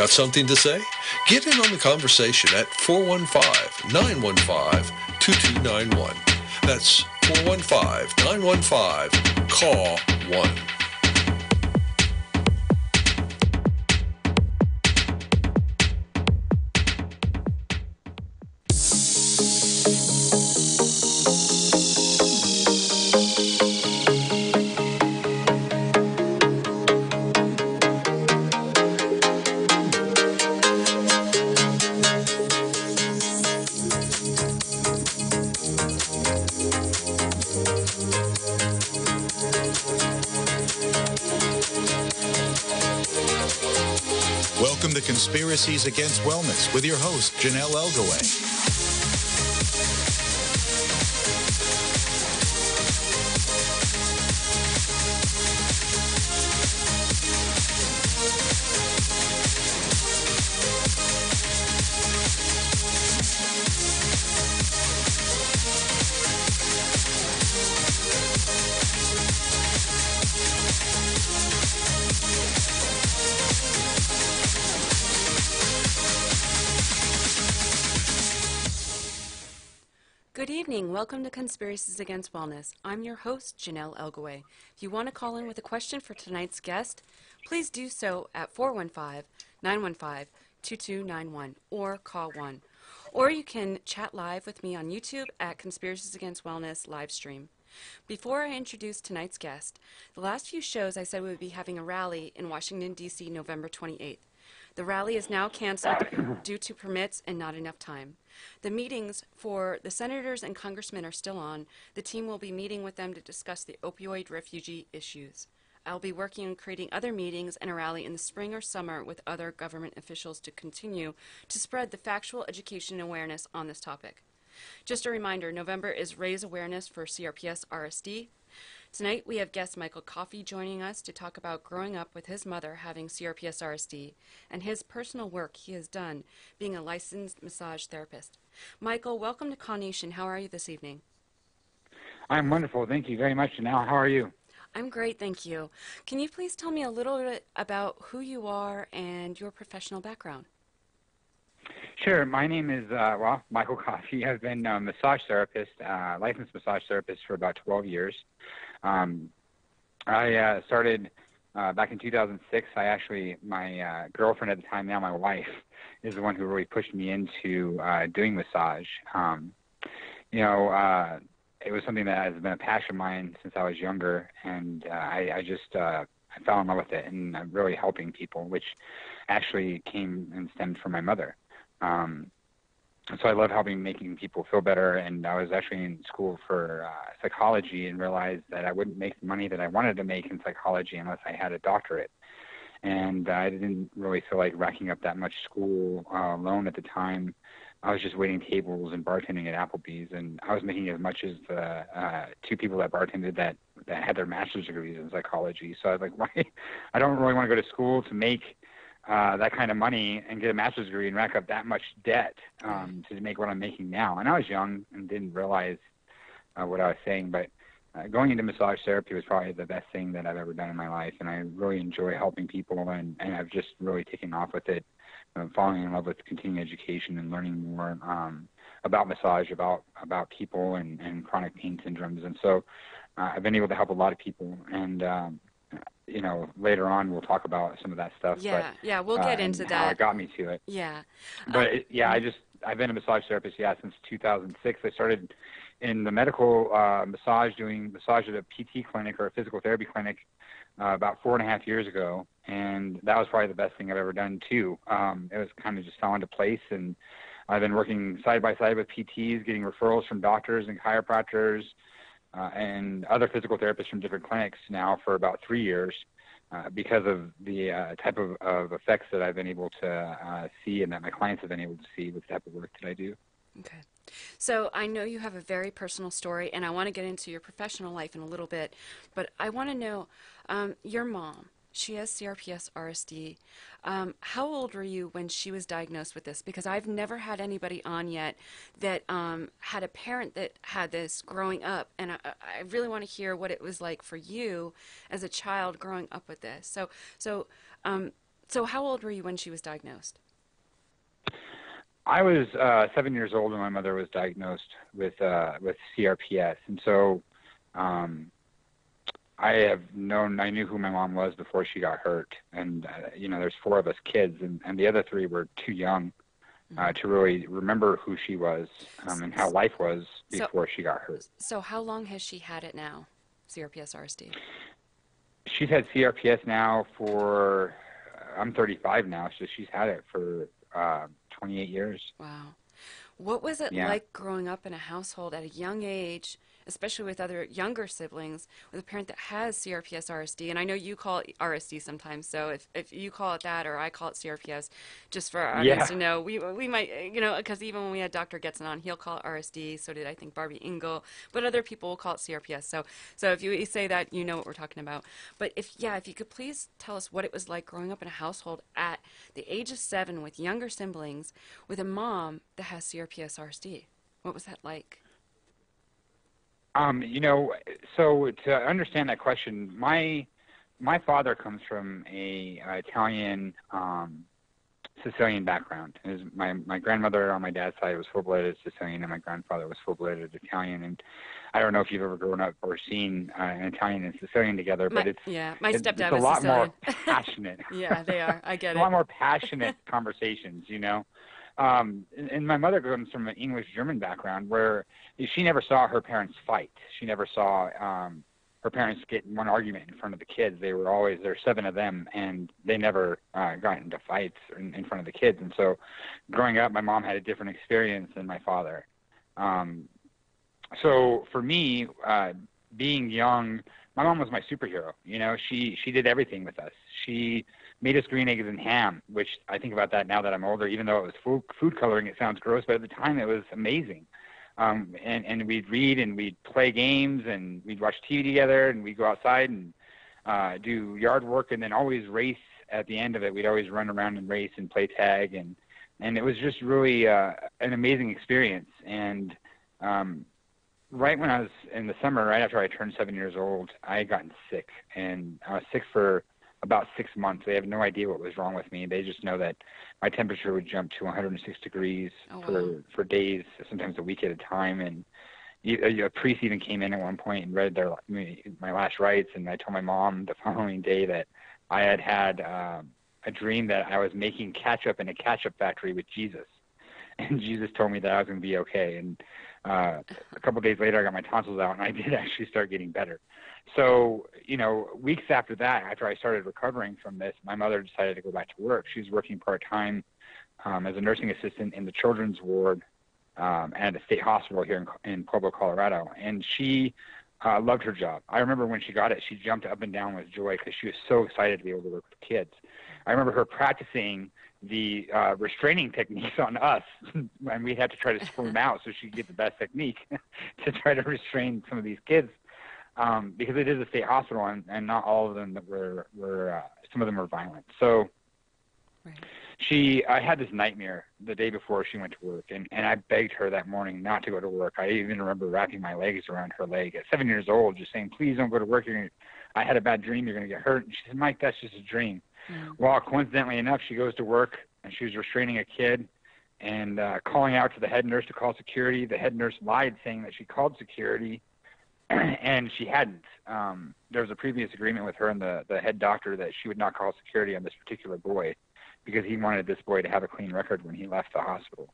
Got something to say? Get in on the conversation at 415-915-2291. That's 415-915-CAW1. Welcome to Conspiracies Against Wellness with your host, Jonelle Elgaway. Good evening. Welcome to Conspiracies Against Wellness. I'm your host, Jonelle Elgaway. If you want to call in with a question for tonight's guest, please do so at 415-915-2291 or call 1. Or you can chat live with me on YouTube at Conspiracies Against Wellness live stream. Before I introduce tonight's guest, the last few shows I said we would be having a rally in Washington, D.C. November 28th. The rally is now canceled due to permits and not enough time. The meetings for the senators and congressmen are still on. The team will be meeting with them to discuss the opioid refugee issues. I'll be working on creating other meetings and a rally in the spring or summer with other government officials to continue to spread the factual education and awareness on this topic. Just a reminder, November is Raise Awareness for CRPS RSD. Tonight we have guest Michael Coffey joining us to talk about growing up with his mother having CRPS RSD and his personal work he has done being a licensed massage therapist. Michael, welcome to CAW Nation. How are you this evening? I'm wonderful. Thank you very much. Janelle, how are you? I'm great, thank you. Can you please tell me a little bit about who you are and your professional background? Sure. My name is, Michael Coffey. I've been a massage therapist, licensed massage therapist for about 12 years. I started back in 2006. My girlfriend at the time, now my wife, is the one who really pushed me into doing massage. It was something that has been a passion of mine since I was younger, and I fell in love with it, and I'm really helping people, which actually came and stemmed from my mother. So I love making people feel better, and I was actually in school for psychology and realized that I wouldn't make the money that I wanted to make in psychology unless I had a doctorate. And I didn't really feel like racking up that much school loan at the time. I was just waiting tables and bartending at Applebee's, and I was making as much as the two people that bartended that had their master's degrees in psychology. So I was like, why? I don't really want to go to school to make that kind of money and get a master's degree and rack up that much debt to make what I'm making now. And I was young and didn't realize what I was saying, but going into massage therapy was probably the best thing that I've ever done in my life, and I really enjoy helping people, and I've just really taken off with it, falling in love with continuing education and learning more about massage, about people and chronic pain syndromes. And so I've been able to help a lot of people, and later on we'll talk about some of that stuff. We'll get into that. How it got me to it. Yeah. But I've been a massage therapist, since 2006. I started in the medical massage, doing massage at a PT clinic or a physical therapy clinic about 4.5 years ago, and that was probably the best thing I've ever done too. It was kind of just fell into place, and I've been working side by side with PTs, getting referrals from doctors and chiropractors, and other physical therapists from different clinics now for about 3 years because of the type of effects that I've been able to see and that my clients have been able to see with the type of work that I do. Okay. So I know you have a very personal story, and I want to get into your professional life in a little bit, but I want to know, your mom, she has CRPS RSD. How old were you when she was diagnosed with this? Because I've never had anybody on yet that had a parent that had this growing up, and I really want to hear what it was like for you as a child growing up with this. So So how old were you when she was diagnosed? I was 7 years old when my mother was diagnosed with CRPS, and so I knew who my mom was before she got hurt, and there's 4 of us kids, and the other 3 were too young to really remember who she was and how life was before she got hurt. So how long has she had it now, CRPS RSD? She's had CRPS now for, I'm 35 now, so she's had it for 28 years. Wow. What was it like growing up in a household at a young age, especially with other younger siblings, with a parent that has CRPS RSD? And I know you call it RSD sometimes, so if you call it that or I call it CRPS, just for our audience to know, we might, because even when we had Dr. Getson on, he'll call it RSD, so did I think Barbie Engel, but other people will call it CRPS. So if you say that, you know what we're talking about. But if you could please tell us what it was like growing up in a household at the age of 7 with younger siblings, with a mom that has CRPS RSD. What was that like? So to understand that question, my father comes from a Italian Sicilian background. My grandmother on my dad's side was full-blooded Sicilian, and my grandfather was full-blooded Italian. And I don't know if you've ever grown up or seen an Italian and Sicilian together, but my stepdad it's a is lot Sicilian. more passionate. Yeah, they are. I get a lot more passionate conversations, And my mother comes from an English-German background where she never saw her parents fight. She never saw her parents get in one argument in front of the kids. There's 7 of them, and they never got into fights in front of the kids. And so growing up, my mom had a different experience than my father. So for me, being young, my mom was my superhero. She did everything with us. She made us green eggs and ham, which I think about that now that I'm older. Even though it was food coloring, it sounds gross, but at the time it was amazing. And we'd read and we'd play games and we'd watch TV together and we'd go outside and do yard work and then always race at the end of it. We'd always run around and race and play tag, and it was just really an amazing experience. And right when I was in the summer, right after I turned 7 years old, I had gotten sick, and I was sick for about 6 months. They have no idea what was wrong with me. They just know that my temperature would jump to 106 degrees for days, sometimes a week at a time. And a priest even came in at one point and read my last rites, and I told my mom the following day that I had a dream that I was making ketchup in a ketchup factory with Jesus, and Jesus told me that I was going to be okay. And a couple of days later, I got my tonsils out, and I did actually start getting better. So, weeks after that, after I started recovering from this, my mother decided to go back to work. She was working part-time as a nursing assistant in the children's ward at a state hospital here in Pueblo, Colorado. And she loved her job. I remember when she got it, she jumped up and down with joy because she was so excited to be able to work with kids. I remember her practicing the restraining techniques on us, and we had to try to squirm out so she could get the best technique to try to restrain some of these kids, because it is a state hospital, and not all of them were some of them were violent. So I had this nightmare the day before she went to work, and I begged her that morning not to go to work. I even remember wrapping my legs around her leg at 7 years old, just saying, please don't go to work. I had a bad dream. You're going to get hurt. And she said, Mike, that's just a dream. Well, coincidentally enough, she goes to work, and she was restraining a kid and calling out to the head nurse to call security. The head nurse lied, saying that she called security, and she hadn't. There was a previous agreement with her and the head doctor that she would not call security on this particular boy because he wanted this boy to have a clean record when he left the hospital.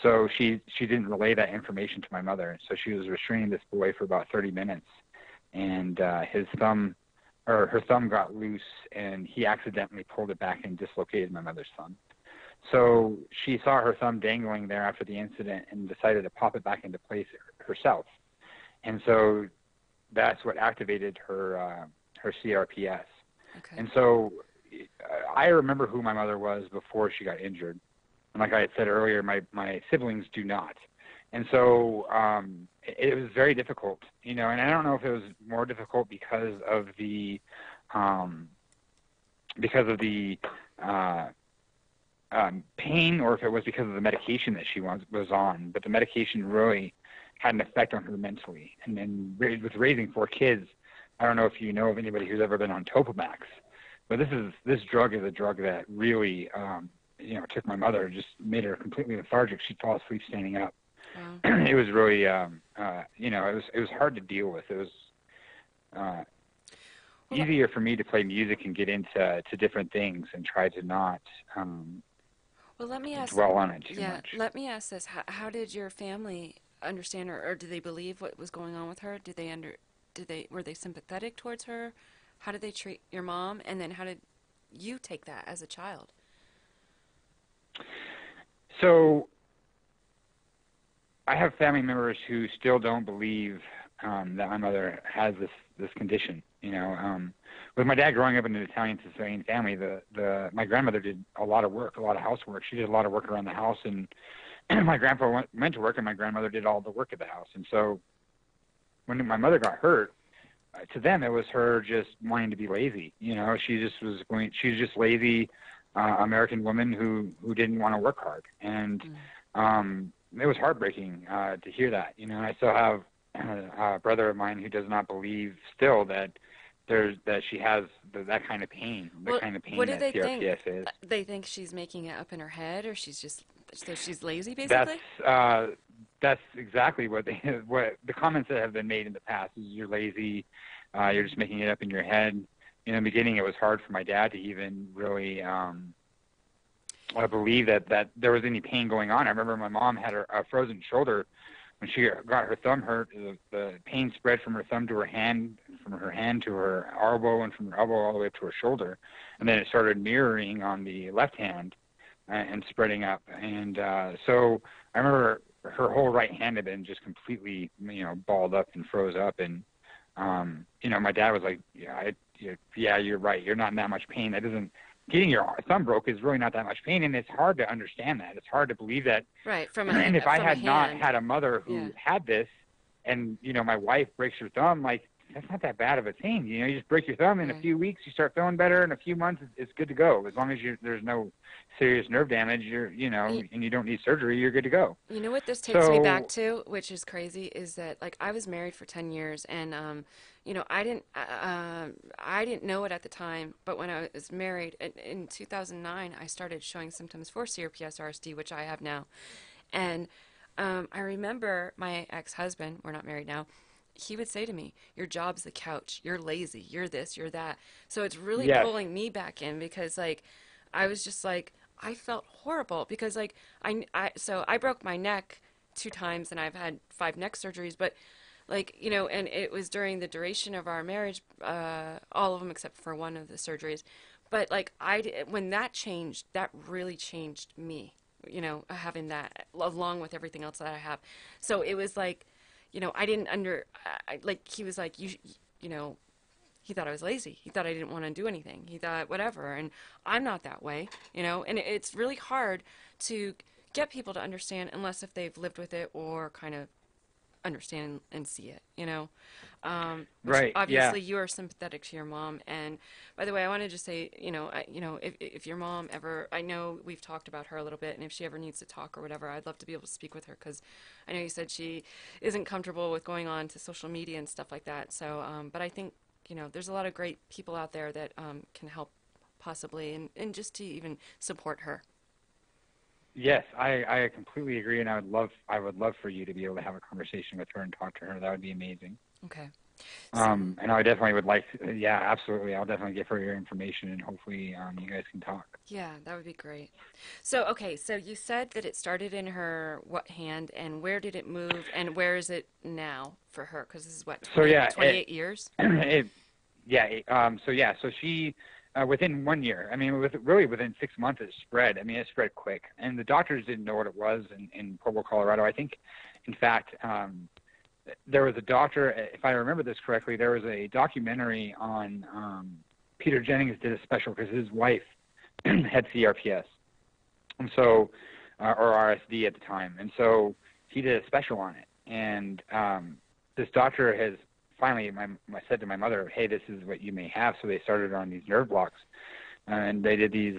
So she didn't relay that information to my mother. So she was restraining this boy for about 30 minutes, and her thumb got loose, and he accidentally pulled it back and dislocated my mother's thumb. So she saw her thumb dangling there after the incident and decided to pop it back into place herself. And so that's what activated her CRPS. Okay. And so I remember who my mother was before she got injured. And like I had said earlier, my siblings do not. And so it was very difficult, and I don't know if it was more difficult because of the pain, or if it was because of the medication that she was on. But the medication really had an effect on her mentally. And then with raising 4 kids, I don't know if you know of anybody who's ever been on Topamax, But this drug is a drug that really, took my mother, just made her completely lethargic. She'd fall asleep standing up. Wow. It was really, it was hard to deal with. It was easier for me to play music and get into different things and try to not Well, let me ask. dwell on it too Yeah, much. let me ask this: how did your family understand her, or did they believe what was going on with her? Were they sympathetic towards her? How did they treat your mom? And then how did you take that as a child? So I have family members who still don't believe that my mother has this condition. With my dad growing up in an Italian Sicilian family, my grandmother did a lot of work, a lot of housework. She did a lot of work around the house, and my grandpa went to work, and my grandmother did all the work at the house. And so when my mother got hurt, to them it was her just wanting to be lazy. She was just lazy American woman who didn't want to work hard, and it was heartbreaking to hear that. I still have a brother of mine who does not believe still that she has that kind of pain, kind of pain what do that they CRPS think? is. They think she's making it up in her head, or she's lazy, basically. That's exactly what the comments that have been made in the past is you're lazy, you're just making it up in your head. In the beginning, it was hard for my dad to even really believe that there was any pain going on. I remember my mom had a frozen shoulder when she got her thumb hurt. The pain spread from her thumb to her hand, from her hand to her elbow, and from her elbow all the way up to her shoulder. And then it started mirroring on the left hand and spreading up. And so I remember her whole right hand had been just completely, balled up and froze up. And, my dad was like, yeah, you're right. You're not in that much pain. Getting your thumb broke is really not that much pain, and it's hard to understand that. It's hard to believe that. Right. And if I had not had a mother who had this, and my wife breaks her thumb, like that's not that bad of a thing. You just break your thumb in a few weeks, you start feeling better. In a few months, it's good to go. As long as there's no serious nerve damage, and you don't need surgery, you're good to go. You know what this takes me back to, which is crazy, is that I was married for 10 years, and I didn't know it at the time, but when I was married in 2009, I started showing symptoms for CRPS RSD, which I have now. And I remember my ex-husband, we're not married now, he would say to me, your job's the couch, you're lazy, you're this, you're that. So it's really pulling me back in, because I was just I felt horrible, because I broke my neck 2 times, and I've had 5 neck surgeries, but and it was during the duration of our marriage, all of them except for one of the surgeries. But when that changed, that really changed me, having that along with everything else that I have. So it was I didn't he was he thought I was lazy. He thought I didn't want to do anything. He thought whatever. And I'm not that way, and it's really hard to get people to understand unless if they've lived with it or kind of understand and see it, Right. Obviously, you are sympathetic to your mom. And by the way, I want to just say, if your mom ever, I know we've talked about her a little bit, and if she ever needs to talk or whatever, I'd love to be able to speak with her, because I know you said she isn't comfortable with going on to social media and stuff like that. So, but I think, there's a lot of great people out there that can help possibly, and just to even support her. Yes, I completely agree, and I would love for you to be able to have a conversation with her and talk to her. That would be amazing. Okay. And I definitely would like to, yeah, absolutely. I'll definitely give her your information, and hopefully you guys can talk. Yeah, that would be great. So, okay, so you said that it started in her hand, and where did it move, and where is it now for her? Because this is 28 years? So she, within 1 year, I mean, within 6 months, it spread. I mean, it spread quick, and the doctors didn't know what it was in Pueblo, Colorado. I think, in fact, there was a doctor, if I remember this correctly, there was a documentary on, Peter Jennings did a special because his wife had CRPS, and so, or RSD at the time, and so he did a special on it. And this doctor has finally, I said to my mother, hey, this is what you may have. So they started on these nerve blocks, and they did these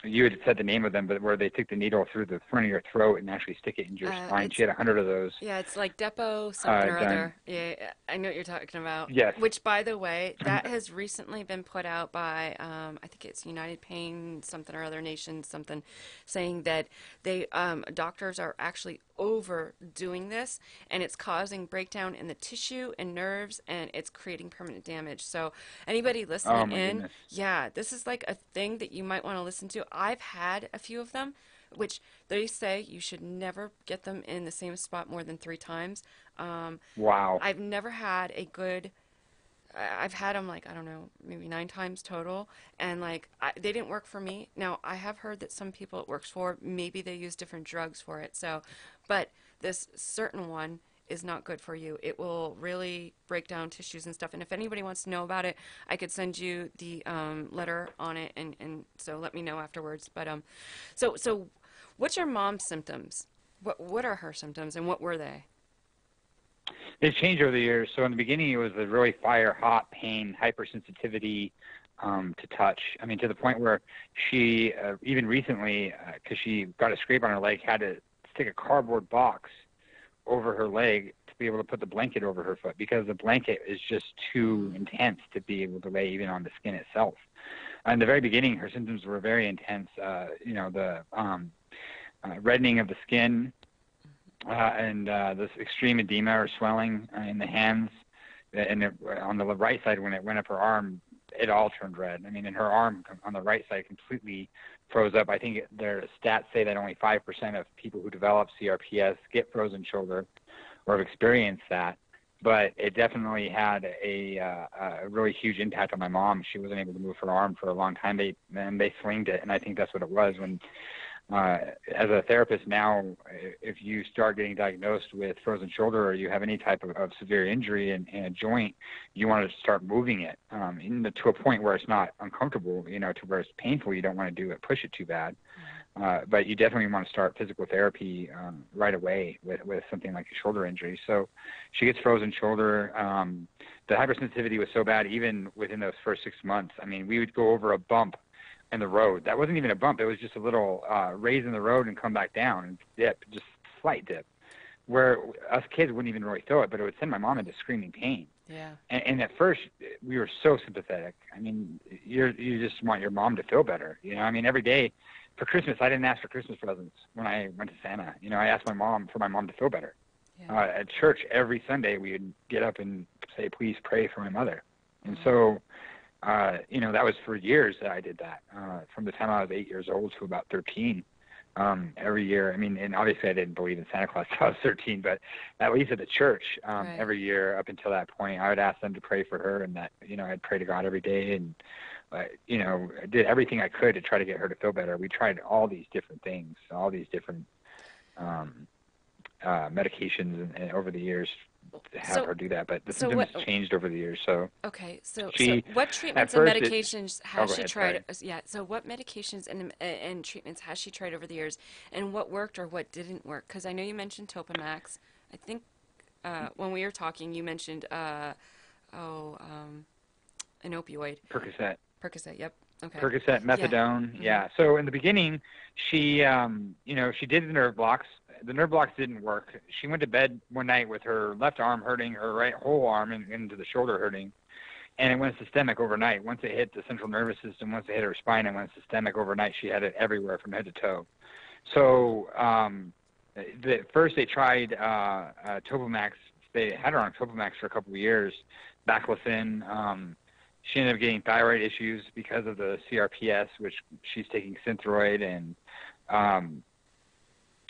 you had said the name of them, but where they took the needle through the front of your throat and actually stick it into your spine. She had 100 of those. Yeah, it's like Depot something or done. other. Yeah, I know what you're talking about. Yes. Which, by the way, that has recently been put out by, I think it's United Pain something or other Nation something, saying that they doctors are actually overdoing this, and it's causing breakdown in the tissue and nerves, and it's creating permanent damage. So anybody listening Goodness. yeah, this is like a thing that you might want to listen to. I've had a few of them, which they say you should never get them in the same spot more than 3 times. Wow. I've never had a good. I've had them like, I don't know, maybe 9 times total, and like they didn't work for me. Now I have heard that some people it works for. Maybe they use different drugs for it. So, but this certain one is not good for you. It will really break down tissues and stuff. And if anybody wants to know about it, I could send you the letter on it, and so let me know afterwards. But so what's your mom's symptoms? What are her symptoms, and what were they? It's changed over the years. So in the beginning, it was a really hot pain, hypersensitivity to touch. I mean, to the point where she, even recently, because she got a scrape on her leg, had to stick a cardboard box over her leg to be able to put the blanket over her foot, because the blanket is just too intense to be able to lay even on the skin itself. In the very beginning, her symptoms were very intense. The reddening of the skin, and this extreme edema or swelling in the hands, and on the right side when it went up her arm, it all turned red. I mean, and her arm on the right side completely froze up. I think their stats say that only 5% of people who develop CRPS get frozen shoulder or have experienced that. But it definitely had a really huge impact on my mom. She wasn't able to move her arm for a long time. They slinged it, and I think that's what it was. When as a therapist now, if you start getting diagnosed with frozen shoulder, or you have any type of severe injury in a joint, you want to start moving it to a point where it's not uncomfortable, to where it's painful. You don't want to push it too bad. But you definitely want to start physical therapy right away with something like a shoulder injury. So she gets frozen shoulder. The hypersensitivity was so bad, even within those first 6 months. I mean, we would go over a bump in the road. That wasn't even a bump. It was just a little raise in the road and come back down and dip, just slight dip, where us kids wouldn't even really feel it, but it would send my mom into screaming pain. Yeah. And at first, we were so sympathetic. I mean, you just want your mom to feel better. I mean, every day for Christmas, I didn't ask for Christmas presents when I went to Santa. I asked my mom for my mom to feel better. Yeah. At church, every Sunday, we would get up and say, please pray for my mother. And so, that was for years that I did that, from the time I was 8 years old to about 13, every year. I mean, and obviously I didn't believe in Santa Claus until I was 13, but at least at the church, right. Every year up until that point, I would ask them to pray for her, and that, I'd pray to God every day, and, I did everything I could to try to get her to feel better. We tried all these different things, all these different medications and over the years to have her do that, but the symptoms changed over the years. So okay, so what treatments and medications has she tried? Sorry. Yeah, so what medications and treatments has she tried over the years, and what worked or what didn't work? Because I know you mentioned Topamax. I think when we were talking, you mentioned an opioid. Percocet, yep. Okay. Percocet, methadone, yeah. So in the beginning, she, she did the nerve blocks. The nerve blocks didn't work. She went to bed one night with her left arm hurting, her whole arm into the shoulder hurting, and it went systemic overnight. Once it hit the central nervous system, once it hit her spine, it went systemic overnight. She had it everywhere from head to toe. So first they tried Topamax. They had her on Topamax for a couple of years, baclofen. She ended up getting thyroid issues because of the CRPS, which she's taking Synthroid, and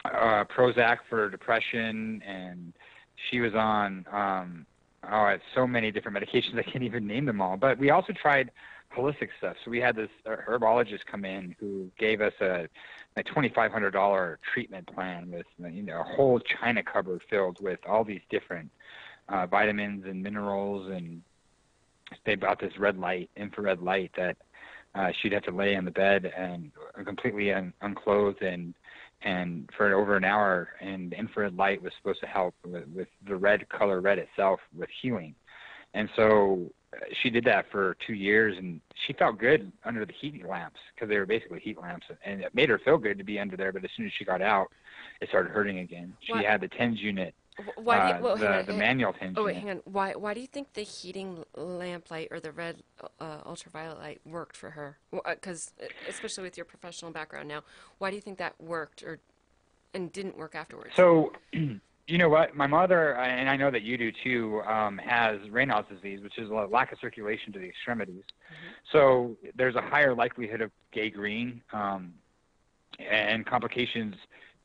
Prozac for depression, and she was on so many different medications I can't even name them all. But we also tried holistic stuff. So we had this herbologist come in who gave us a $2,500 treatment plan with a whole china cupboard filled with all these different vitamins and minerals, and they bought this infrared light that she'd have to lay on the bed and completely unclothed and for over an hour, and the infrared light was supposed to help with the red itself with healing. And so she did that for 2 years, and she felt good under the heat lamps because they were basically heat lamps, and it made her feel good to be under there. But as soon as she got out, it started hurting again. She had the TENS unit, the manual TENS unit. Wait, hang on. Why do you think the heating lamp light or the red ultraviolet light worked for her? Because especially with your professional background now, why do you think that worked and didn't work afterwards? So, you know what? My mother, and I know that you do too, has Raynaud's disease, which is a lack of circulation to the extremities. Mm-hmm. So there's a higher likelihood of gangrene and complications.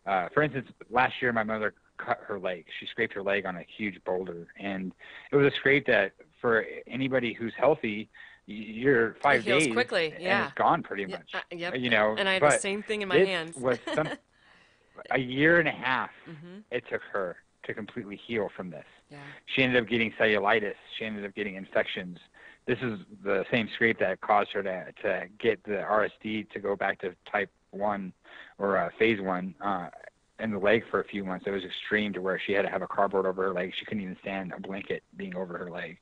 For instance, last year my mother cut her leg. She scraped her leg on a huge boulder, and it was a scrape that for anybody who's healthy, you're 5 days quickly, and it's gone pretty much. Yep. You know, and I had the same thing in my hands. Was a year and a half it took her to completely heal from this. Yeah. She ended up getting cellulitis. She ended up getting infections. This is the same scrape that caused her to get the RSD to go back to type 1 or phase 1 in the leg for a few months. It was extreme to where she had to have a cardboard over her leg. She couldn't even stand a blanket being over her leg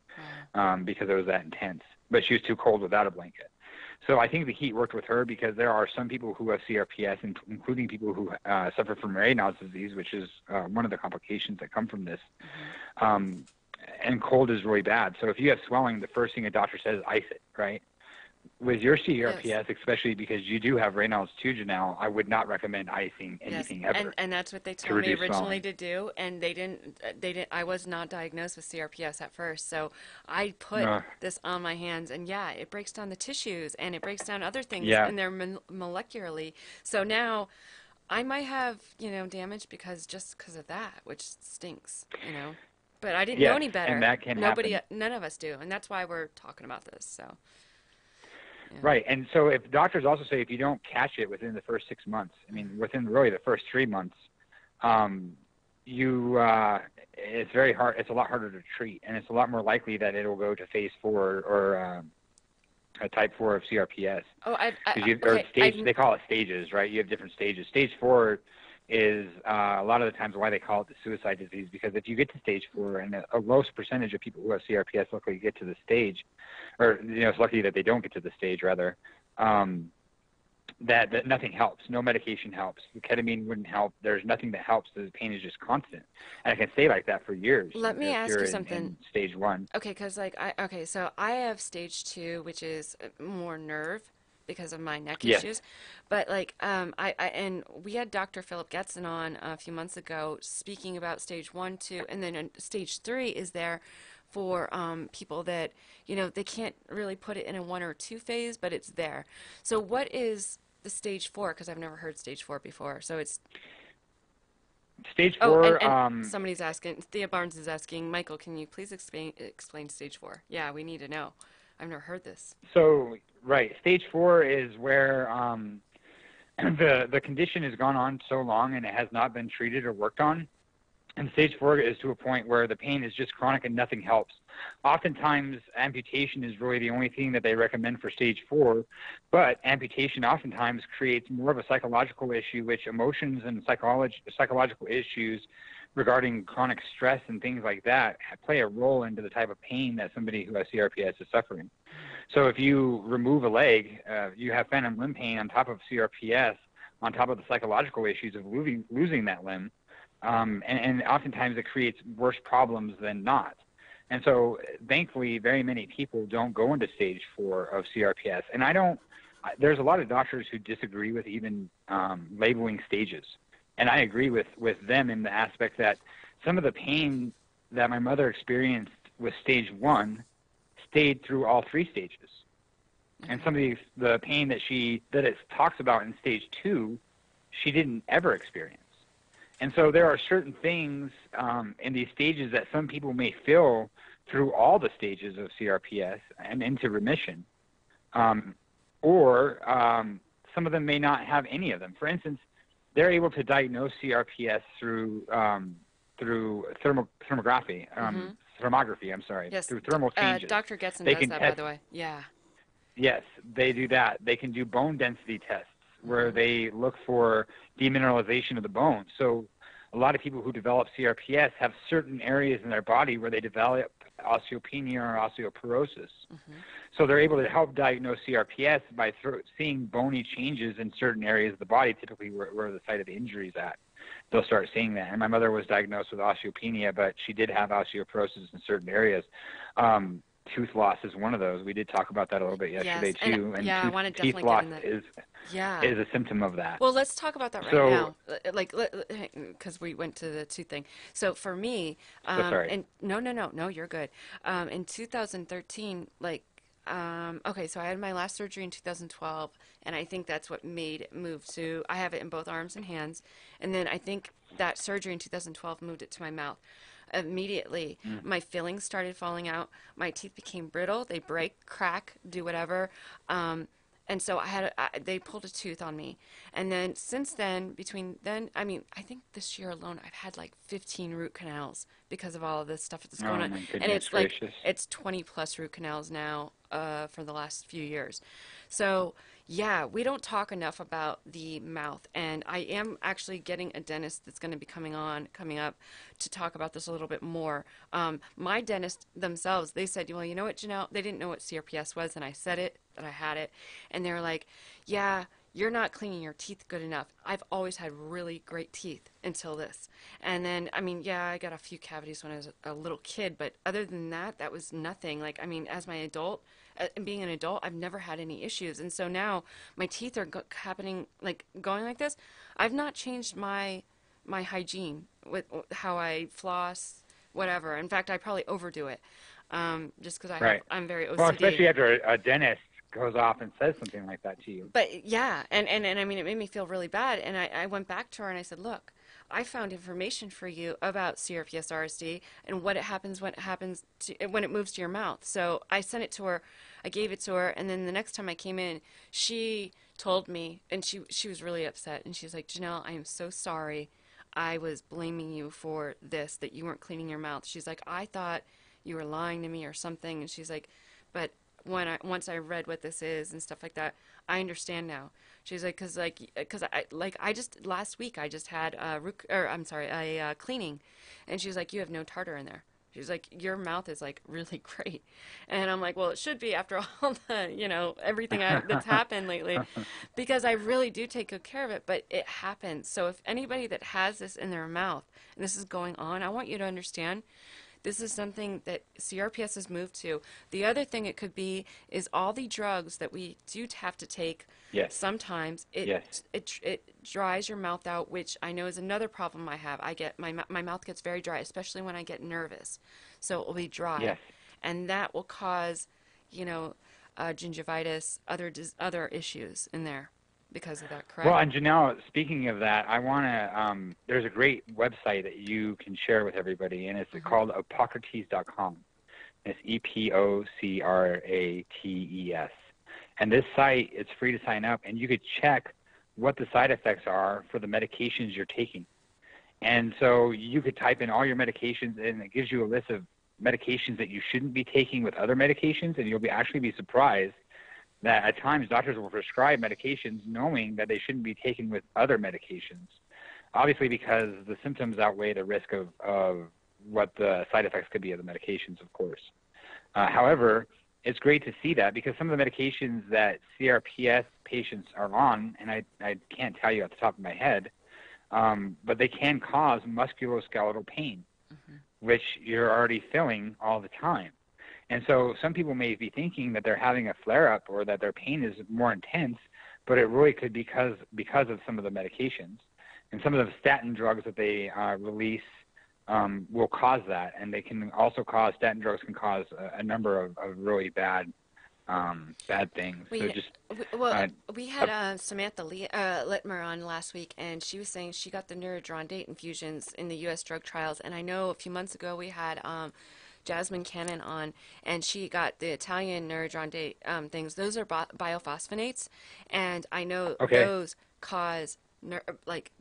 because it was that intense. But she was too cold without a blanket. So I think the heat worked with her because there are some people who have CRPS, including people who suffer from Raynaud's disease, which is one of the complications that come from this. And cold is really bad. So if you have swelling, the first thing a doctor says is ice it, right? With your CRPS, especially because you do have Raynaud's too, Jonelle, I would not recommend icing anything ever. And that's what they told me originally to do, and they didn't. I was not diagnosed with CRPS at first, so I put this on my hands, and it breaks down the tissues and it breaks down other things, and they're molecularly. So now I might have damage because of that, which stinks, But I didn't know any better. And that can happen. None of us do, and that's why we're talking about this. So. Yeah. Right, and so if doctors also say if you don't catch it within the first 6 months, I mean within really the first 3 months, it's very hard. It's a lot harder to treat, and it's a lot more likely that it will go to phase 4 or a type 4 of CRPS. They call it stages, right? You have different stages. Stage 4 is a lot of the times why they call it the suicide disease, because if you get to stage 4, and a low percentage of people who have CRPS luckily get to the stage, or it's lucky that they don't get to the stage rather, that nothing helps. No medication helps. The ketamine wouldn't help. There's nothing that helps. The pain is just constant, and it can stay like that for years. Let me ask you something. In stage 1. Okay, because so I have stage 2, which is more nerve, because of my neck issues. But and we had Dr. Philip Getson on a few months ago speaking about stage 1, 2, and then stage 3 is there for people that, they can't really put it in a 1 or 2 phase, but it's there. So what is the stage 4? Because I've never heard stage 4 before. So it's stage 4. And somebody's asking, Thea Barnes is asking, Michael, can you please explain stage 4? Yeah, we need to know. I've never heard this. So, right. Stage 4 is where the condition has gone on so long and it has not been treated or worked on. And stage 4 is to a point where the pain is just chronic and nothing helps. Oftentimes, amputation is really the only thing that they recommend for stage 4, but amputation oftentimes creates more of a psychological issue, which emotions and psychological issues regarding chronic stress and things like that play a role into the type of pain that somebody who has CRPS is suffering. So if you remove a leg, you have phantom limb pain on top of CRPS, on top of the psychological issues of losing that limb, and oftentimes it creates worse problems than not. And so thankfully, very many people don't go into stage 4 of CRPS. And there's a lot of doctors who disagree with even labeling stages. And I agree with them in the aspect that some of the pain that my mother experienced with stage 1 stayed through all 3 stages. And some of the pain that it talks about in stage 2, she didn't ever experience. And so there are certain things in these stages that some people may feel through all the stages of CRPS and into remission, or some of them may not have any of them. For instance, they're able to diagnose CRPS through thermography. Yes. Through thermal changes. Dr. Getson does that, by the way. Yeah. Yes, they do that. They can do bone density tests where they look for demineralization of the bone. So a lot of people who develop CRPS have certain areas in their body where they develop osteopenia or osteoporosis. So they're able to help diagnose CRPS by seeing bony changes in certain areas of the body, typically where the site of the injury is at. They'll start seeing that. And my mother was diagnosed with osteopenia, but she did have osteoporosis in certain areas. Tooth loss is one of those. We did talk about that a little bit yesterday, too. And I want to teeth definitely loss get in that. is a symptom of that. Well, let's talk about that right now, like, because we went to the tooth thing. So for me, sorry. and no, you're good. In 2013, okay, so I had my last surgery in 2012, and I think that's what made it move to, I have it in both arms and hands, and then I think that surgery in 2012 moved it to my mouth. Immediately, my fillings started falling out. My teeth became brittle. They break, crack, do whatever. And so they pulled a tooth on me. And then since then, I think this year alone, I've had like 15 root canals because of all of this stuff that's going on. And it's gracious. it's 20 plus root canals now for the last few years. So yeah, we don't talk enough about the mouth, and I am actually getting a dentist that's going to be coming up to talk about this a little bit more. My dentist themselves, they said, well, you know what, Jonelle, they didn't know what CRPS was, and I said it, that I had it, and they were like, yeah, you're not cleaning your teeth good enough. I've always had really great teeth until this. And then, I got a few cavities when I was a little kid, but other than that, that was nothing. As my adult, being an adult, I've never had any issues. And so now my teeth are going like this. I've not changed my hygiene with how I floss, whatever. In fact, I probably overdo it, just because I'm very OCD. Well, especially after a dentist goes off and says something like that to you. But yeah, and it made me feel really bad. And I went back to her and I said, look, I found information for you about CRPS RSD and what it happens when it moves to your mouth. So I sent it to her, I gave it to her, and then the next time I came in, she told me, and she was really upset, and she's like, Jonelle, I am so sorry. I was blaming you for this, that you weren't cleaning your mouth. She's like, I thought you were lying to me or something. And she's like, but once I read what this is and stuff like that, I understand now. She's like, because I just last week I just had a cleaning, and she's like, you have no tartar in there. She's like, your mouth is like really great, and I'm like, well, it should be after all the everything that's happened lately, because I really do take good care of it, but it happens. So if anybody that has this in their mouth and this is going on, I want you to understand. This is something that CRPS has moved to. The other thing it could be is all the drugs that we do have to take. Yes. Sometimes it dries your mouth out, which I know is another problem I have. I get my mouth gets very dry, especially when I get nervous. So it will be dry. Yes. And that will cause, gingivitis, other issues in there because of that, correct? Well, and Jonelle, speaking of that, I want to, there's a great website that you can share with everybody, and it's called Epocrates.com. It's EPOCRATES. And this site, it's free to sign up, and you could check what the side effects are for the medications you're taking. And so you could type in all your medications, and it gives you a list of medications that you shouldn't be taking with other medications, and you'll actually be surprised that at times doctors will prescribe medications knowing that they shouldn't be taken with other medications, obviously because the symptoms outweigh the risk of what the side effects could be of the medications, of course. However, it's great to see that because some of the medications that CRPS patients are on, and I can't tell you off the top of my head, but they can cause musculoskeletal pain, which you're already feeling all the time. And so some people may be thinking that they're having a flare-up or that their pain is more intense, but it really could be because of some of the medications. And some of the statin drugs that they release will cause that. And they can also statin drugs can cause a number of really bad things. We had Samantha Littmer on last week, and she was saying she got the Neurodrondate infusions in the U.S. drug trials. And I know a few months ago we had Jasmine Cannon on, and she got the Italian Neurodrondate things. Those are biophosphonates, and I know those cause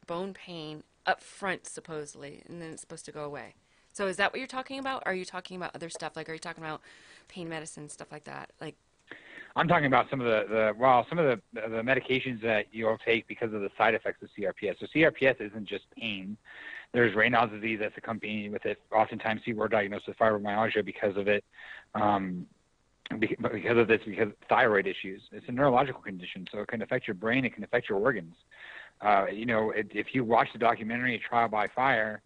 bone pain up front supposedly, and then it's supposed to go away. So is that what you're talking about? Or are you talking about other stuff? Are you talking about pain medicine, stuff like that? I'm talking about some of the medications that you'll take because of the side effects of CRPS. So CRPS isn't just pain. There's Raynaud's disease that's accompanied with it. Oftentimes people are diagnosed with fibromyalgia because of it, because of thyroid issues. It's a neurological condition, so it can affect your brain. It can affect your organs. If you watch the documentary Trial by Fire,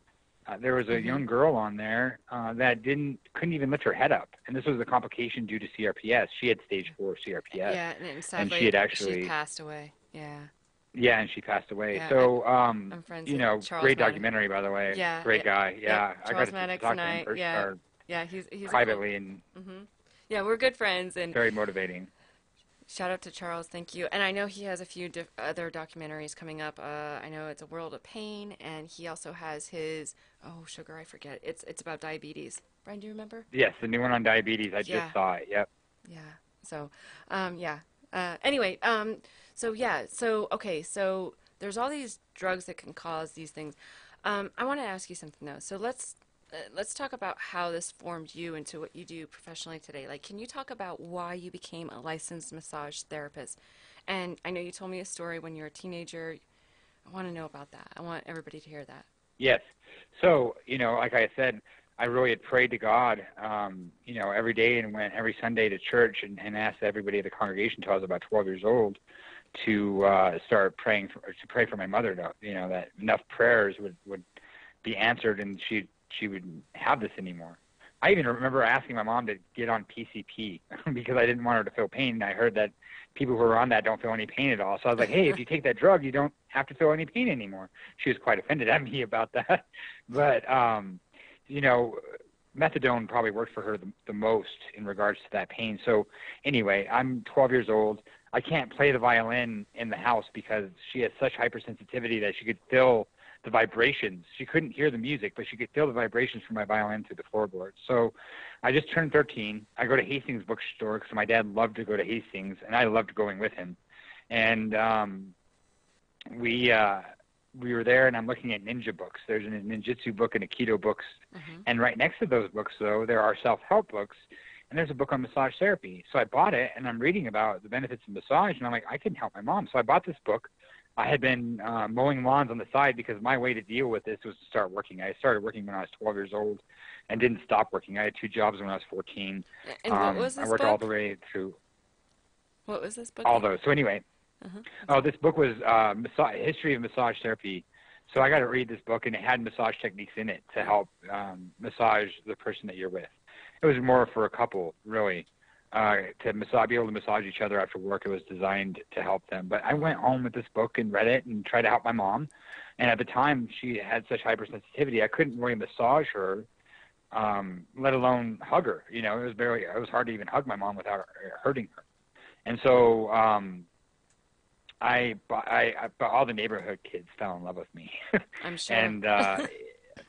there was a young girl on there that couldn't even lift her head up, and this was a complication due to CRPS. She had stage 4 CRPS. Yeah, and sadly, she passed away. Yeah. Yeah, and she passed away. Yeah, so, I'm friends with Charles great Maddox. documentary, by the way. Yeah, great guy. Yeah, I got Charles to Maddox talk and to him I. first, Yeah, he's privately, and yeah, we're good friends, and very motivating. shout out to Charles, thank you. And I know he has a few other documentaries coming up. I know it's A World of Pain, and he also has his sugar, I forget. It's about diabetes. Brian, do you remember? Yes, the new one on diabetes. I just saw it. Yep. Yeah. So, anyway, so there's all these drugs that can cause these things. I want to ask you something though. So let's talk about how this formed you into what you do professionally today. Like, can you talk about why you became a licensed massage therapist? And I know you told me a story when you were a teenager. I want to know about that. I want everybody to hear that. Yes. So, like I said, I really had prayed to God, every day, and went every Sunday to church and asked everybody at the congregation until I was about 12 years old to start praying to pray for my mother, that enough prayers would be answered and she would have this anymore. I even remember asking my mom to get on PCP because I didn't want her to feel pain. And I heard that people who are on that don't feel any pain at all. So I was like, hey, if you take that drug, you don't have to feel any pain anymore. She was quite offended at me about that. But, methadone probably worked for her the most in regards to that pain. So anyway, I'm 12 years old. I can't play the violin in the house because she has such hypersensitivity that she could feel the vibrations. She couldn't hear the music, but she could feel the vibrations from my violin through the floorboards. So I just turned 13. I go to Hastings bookstore because my dad loved to go to Hastings, and I loved going with him. And we were there, and I'm looking at ninja books. There's a ninjutsu book and Aikido books. And right next to those books, though, there are self-help books, and there's a book on massage therapy. So I bought it, and I'm reading about the benefits of massage, and I'm like, I can help my mom. So I bought this book. I had been mowing lawns on the side because my way to deal with this was to start working. I started working when I was 12 years old and didn't stop working. I had 2 jobs when I was 14. And what was this I worked book? all the way through. What was this book? All those. So anyway, this book was History of Massage Therapy. So I got to read this book, and it had massage techniques in it to help massage the person that you're with. It was more for a couple, really, to be able to massage each other after work. It was designed to help them. But I went home with this book and read it and tried to help my mom. And at the time, she had such hypersensitivity, I couldn't really massage her, let alone hug her. It was hard to even hug my mom without hurting her. And so all the neighborhood kids fell in love with me. I'm sure. And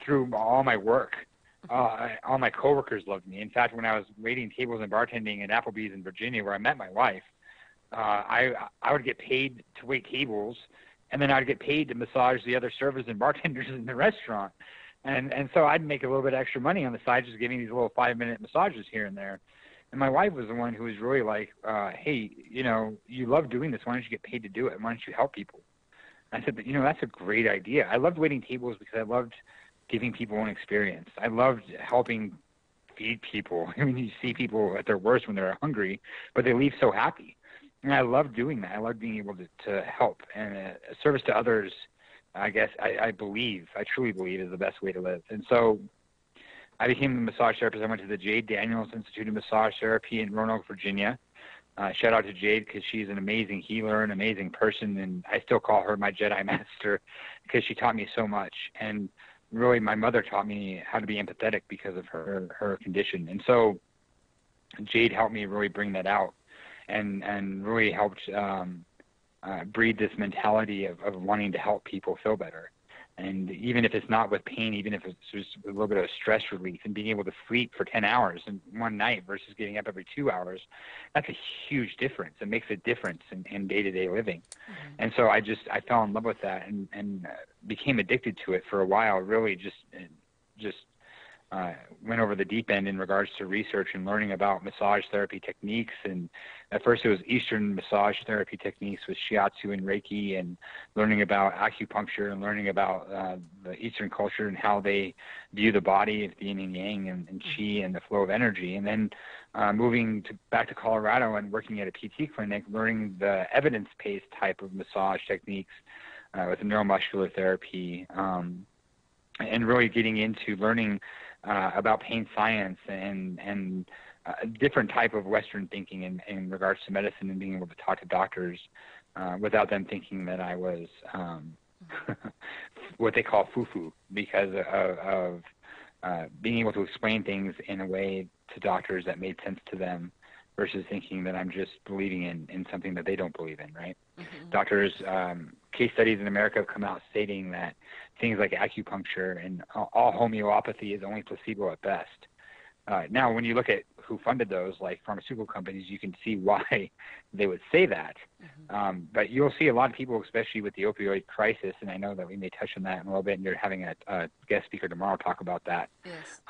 through all my work, all my coworkers loved me. In fact, when I was waiting tables and bartending at Applebee's in Virginia, where I met my wife, I would get paid to wait tables, and then I'd get paid to massage the other servers and bartenders in the restaurant. And so I'd make a little bit of extra money on the side just giving these little 5-minute massages here and there. And my wife was the one who was really like, hey, you love doing this. Why don't you get paid to do it? Why don't you help people? And I said, but, that's a great idea. I loved waiting tables because I loved giving people an experience. I loved helping feed people. I mean, you see people at their worst when they're hungry, but they leave so happy. And I loved doing that. I loved being able to help. And a service to others, I guess, I truly believe is the best way to live. And so I became a massage therapist. I went to the Jade Daniels Institute of Massage Therapy in Roanoke, Virginia. Shout out to Jade because she's an amazing healer, an amazing person, and I still call her my Jedi Master because she taught me so much. And really, my mother taught me how to be empathetic because of her condition. And so Jade helped me really bring that out and really helped breed this mentality of wanting to help people feel better. And even if it's not with pain, even if it's just a little bit of stress relief and being able to sleep for 10 hours in one night versus getting up every 2 hours, that's a huge difference. It makes a difference in day-to-day living. Mm-hmm. And so I fell in love with that and became addicted to it for a while, really just went over the deep end in regards to research and learning about massage therapy techniques. And at first it was Eastern massage therapy techniques with shiatsu and Reiki, and learning about acupuncture and learning about the Eastern culture and how they view the body, the yin and yang and qi and the flow of energy. And then moving back to Colorado and working at a PT clinic, learning the evidence-based type of massage techniques with neuromuscular therapy, and really getting into learning about pain science and different type of Western thinking in regards to medicine, and being able to talk to doctors without them thinking that I was what they call foo-foo, because of being able to explain things in a way to doctors that made sense to them, versus thinking that I'm just believing in something that they don't believe in, right? Mm-hmm. Doctors, case studies in America have come out stating that things like acupuncture and all homeopathy is only placebo at best. Now, when you look at who funded those, like pharmaceutical companies, you can see why they would say that. Mm-hmm. But you'll see a lot of people, especially with the opioid crisis, and I know that we may touch on that in a little bit, and you're having a guest speaker tomorrow talk about that. Yes.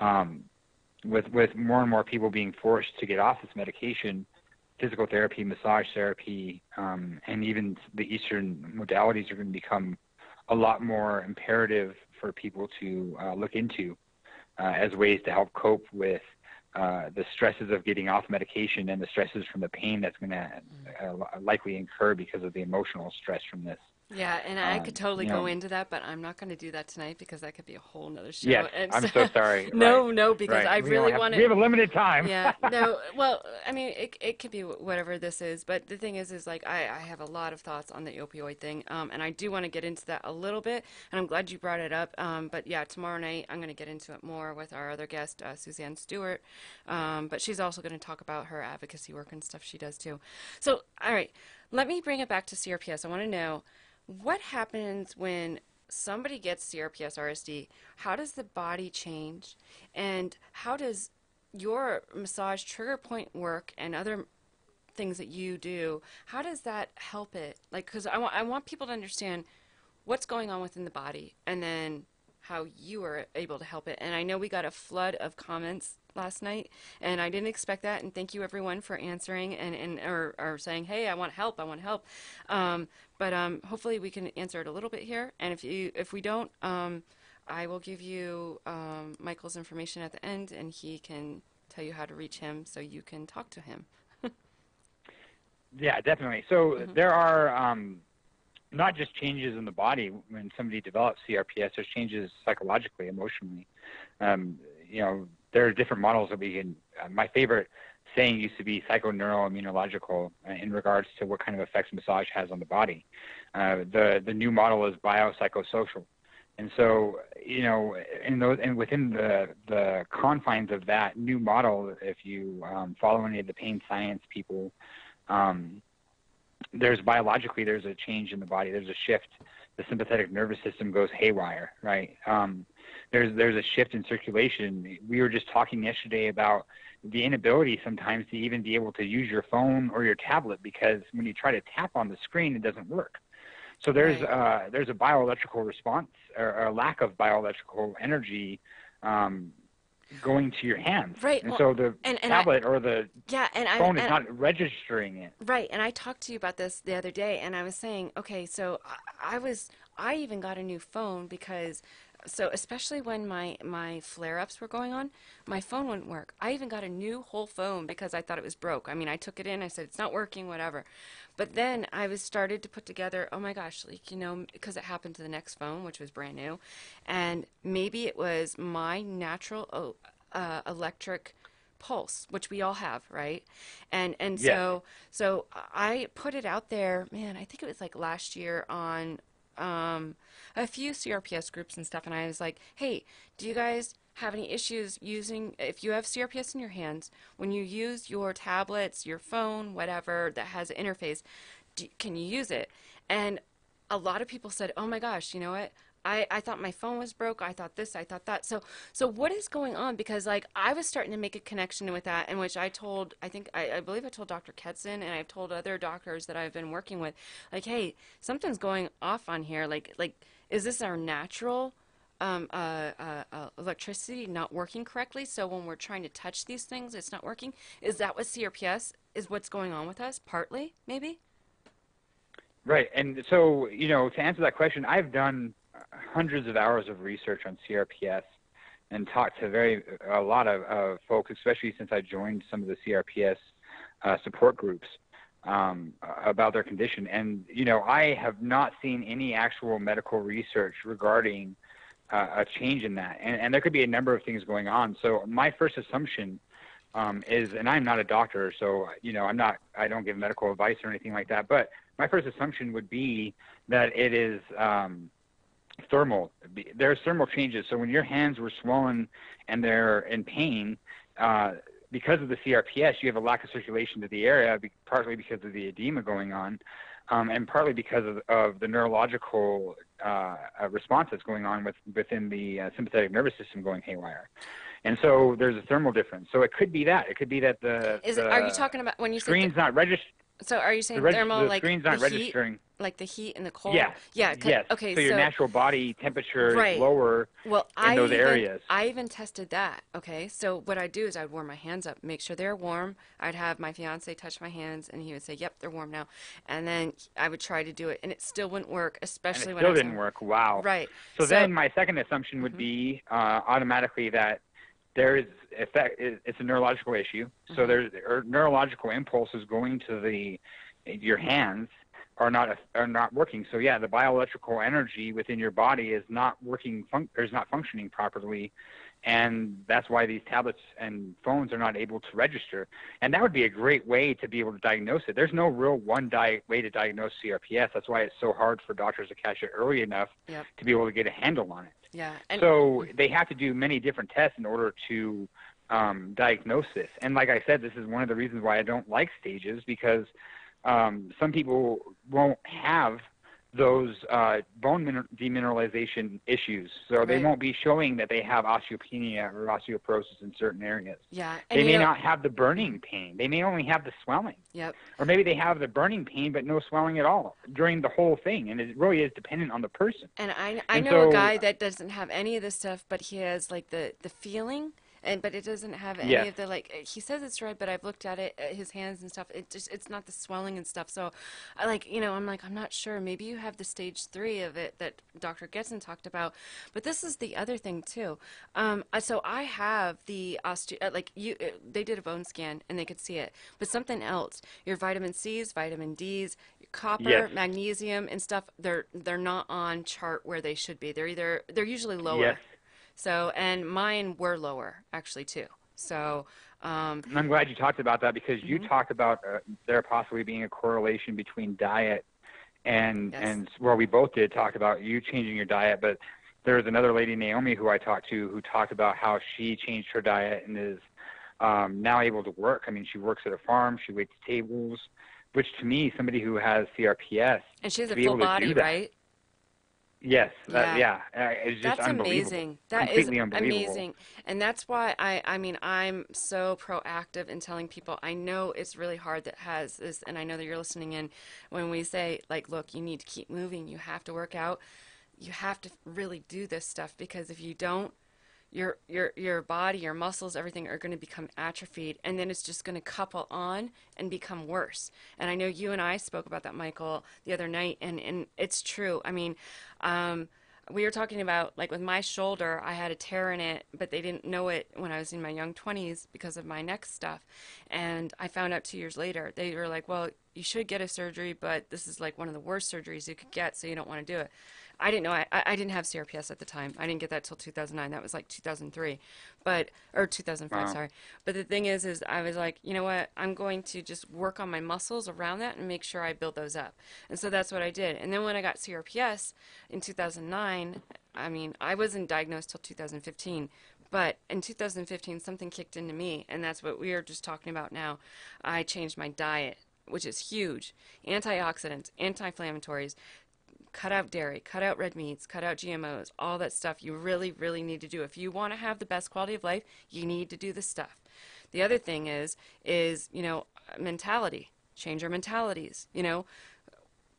With more and more people being forced to get off this medication, physical therapy, massage therapy, and even the Eastern modalities are going to become a lot more imperative for people to look into as ways to help cope with the stresses of getting off medication and the stresses from the pain that's going to likely incur because of the emotional stress from this. Yeah, and I could totally go into that, but I'm not going to do that tonight because that could be a whole nother show. Yes, I'm so sorry. No, because I really want to. We have a limited time. Yeah, no, well, I mean, it could be whatever this is, but the thing is like I have a lot of thoughts on the opioid thing, and I do want to get into that a little bit, and I'm glad you brought it up. But yeah, tomorrow night I'm going to get into it more with our other guest, Suzanne Stewart, but she's also going to talk about her advocacy work and stuff she does too. So, all right, let me bring it back to CRPS. I want to know, what happens when somebody gets CRPS RSD? How does the body change? And how does your massage trigger point work and other things that you do, how does that help it? Like, because I want people to understand what's going on within the body and then how you are able to help it. And I know we got a flood of comments last night, and I didn't expect that. And thank you everyone for answering or saying, hey, I want help. But hopefully we can answer it a little bit here. And if we don't, I will give you Michael's information at the end, and he can tell you how to reach him so you can talk to him. Yeah, definitely. So there are not just changes in the body when somebody develops CRPS. There's changes psychologically, emotionally. There are different models that we can. My favorite saying used to be psychoneuroimmunological in regards to what kind of effects massage has on the body. The new model is biopsychosocial. And so, and within the confines of that new model, if you follow any of the pain science people, there's a change in the body. There's a shift. The sympathetic nervous system goes haywire, right? There's a shift in circulation. We were just talking yesterday about the inability sometimes to even be able to use your phone or your tablet, because when you try to tap on the screen, it doesn't work. So there's a bioelectrical response, or a lack of bioelectrical energy going to your hands. Right. And so the tablet or the phone is not registering it. Right. And I talked to you about this the other day, and I was saying, okay, so I even got a new phone because, so especially when my flare-ups were going on, my phone wouldn't work. I even got a new whole phone because I thought it was broke. I mean, I took it in, I said, it's not working, whatever. But then I started to put together, oh my gosh, because it happened to the next phone, which was brand new. And maybe it was my natural electric pulse, which we all have, right? And yes. So I put it out there, man, I think it was like last year on a few CRPS groups and stuff, and I was like, hey, do you guys have any issues using, if you have CRPS in your hands, when you use your tablets, your phone, whatever that has an interface, can you use it? And a lot of people said, oh my gosh, you know what? I thought my phone was broke. I thought this, I thought that. So what is going on? Because I was starting to make a connection with that, in which I believe I told Dr. Ketson, and I've told other doctors that I've been working with, like, hey, something's going off on here. Like, is this our natural electricity not working correctly. So when we're trying to touch these things, it's not working. Is that what CRPS is? What's going on with us? Partly, maybe. Right. And so, to answer that question, I've done hundreds of hours of research on CRPS and talked to a lot of folks, especially since I joined some of the CRPS support groups about their condition. And, I have not seen any actual medical research regarding a change in that. And there could be a number of things going on. So my first assumption is, and I'm not a doctor, so, I don't give medical advice or anything like that, but my first assumption would be that it is thermal. There's thermal changes. So when your hands were swollen and they're in pain, because of the CRPS, you have a lack of circulation to the area, partly because of the edema going on, and partly because of the neurological response that's going on within the sympathetic nervous system going haywire. And so there's a thermal difference. So it could be that. It could be that are you talking about when you say screen's not registered? So are you saying thermal, like screen's not registering? Like the heat and the cold? Yeah. Yeah. Yes. Okay. So your natural body temperature right. is lower in those areas. I even tested that. Okay. So what I'd do is I'd warm my hands up, make sure they're warm. I'd have my fiance touch my hands, and he would say, "Yep, they're warm now." And then I would try to do it, and it still wouldn't work, especially and when it still didn't work. Wow. Right. So then my second assumption would be automatically that there is it's a neurological issue. So there's neurological impulses going to your hands are not working. So yeah, the bioelectrical energy within your body is not working is not functioning properly, and that's why these tablets and phones are not able to register. And that would be a great way to be able to diagnose it. There's no real way to diagnose CRPS. That's why it's so hard for doctors to catch it early enough to be able to get a handle on it. Yeah. So they have to do many different tests in order to diagnose this. And like I said, this is one of the reasons why I don't like stages, because some people won't have those bone demineralization issues. So they won't be showing that they have osteopenia or osteoporosis in certain areas. Yeah. And they may not have the burning pain. They may only have the swelling. Yep. Or maybe they have the burning pain but no swelling at all during the whole thing. And it really is dependent on the person. And I know a guy that doesn't have any of this stuff, but he has like the feeling. But it doesn't have any of the, like, he says it's red, but I've looked at it, his hands and stuff. It's not the swelling and stuff. So, I'm not sure. Maybe you have the stage 3 of it that Dr. Getson talked about. But this is the other thing too. So I have the they did a bone scan and they could see it. But something else, your vitamin C's, vitamin D's, copper, magnesium and stuff, they're not on chart where they should be. They're usually lower. Yes. So, and mine were lower actually too. So, and I'm glad you talked about that, because you talked about there possibly being a correlation between diet and well, we both did talk about you changing your diet, but there was another lady, Naomi, who I talked to, who talked about how she changed her diet and is now able to work. I mean, she works at a farm, she waits tables, which to me, somebody who has CRPS, and she has a full body, right? Yes. It's just that's amazing. That is amazing. And that's why I'm so proactive in telling people. I know it's really hard that has this, and I know that you're listening in when we say, like, look, you need to keep moving. You have to work out. You have to really do this stuff, because if you don't, your body, your muscles, everything are going to become atrophied, and then it's just going to couple on and become worse. And I know you and I spoke about that, Michael, the other night, and it's true. I mean, we were talking about, like, with my shoulder, I had a tear in it, but they didn't know it when I was in my young 20s because of my neck stuff. And I found out 2 years later. They were like, well, you should get a surgery, but this is like one of the worst surgeries you could get, so you don't want to do it. I didn't know. I didn't have CRPS at the time. I didn't get that till 2009. That was like 2003, or 2005. Sorry. But the thing is I was like, you know what? I'm going to just work on my muscles around that and make sure I build those up. And so that's what I did. And then when I got CRPS in 2009, I mean, I wasn't diagnosed till 2015. But in 2015, something kicked into me, and that's what we are just talking about now. I changed my diet, which is huge. Antioxidants, anti-inflammatories. Cut out dairy, cut out red meats, cut out GMOs, all that stuff you really, really need to do. If you want to have the best quality of life, you need to do this stuff. The other thing is mentality. Change your mentalities.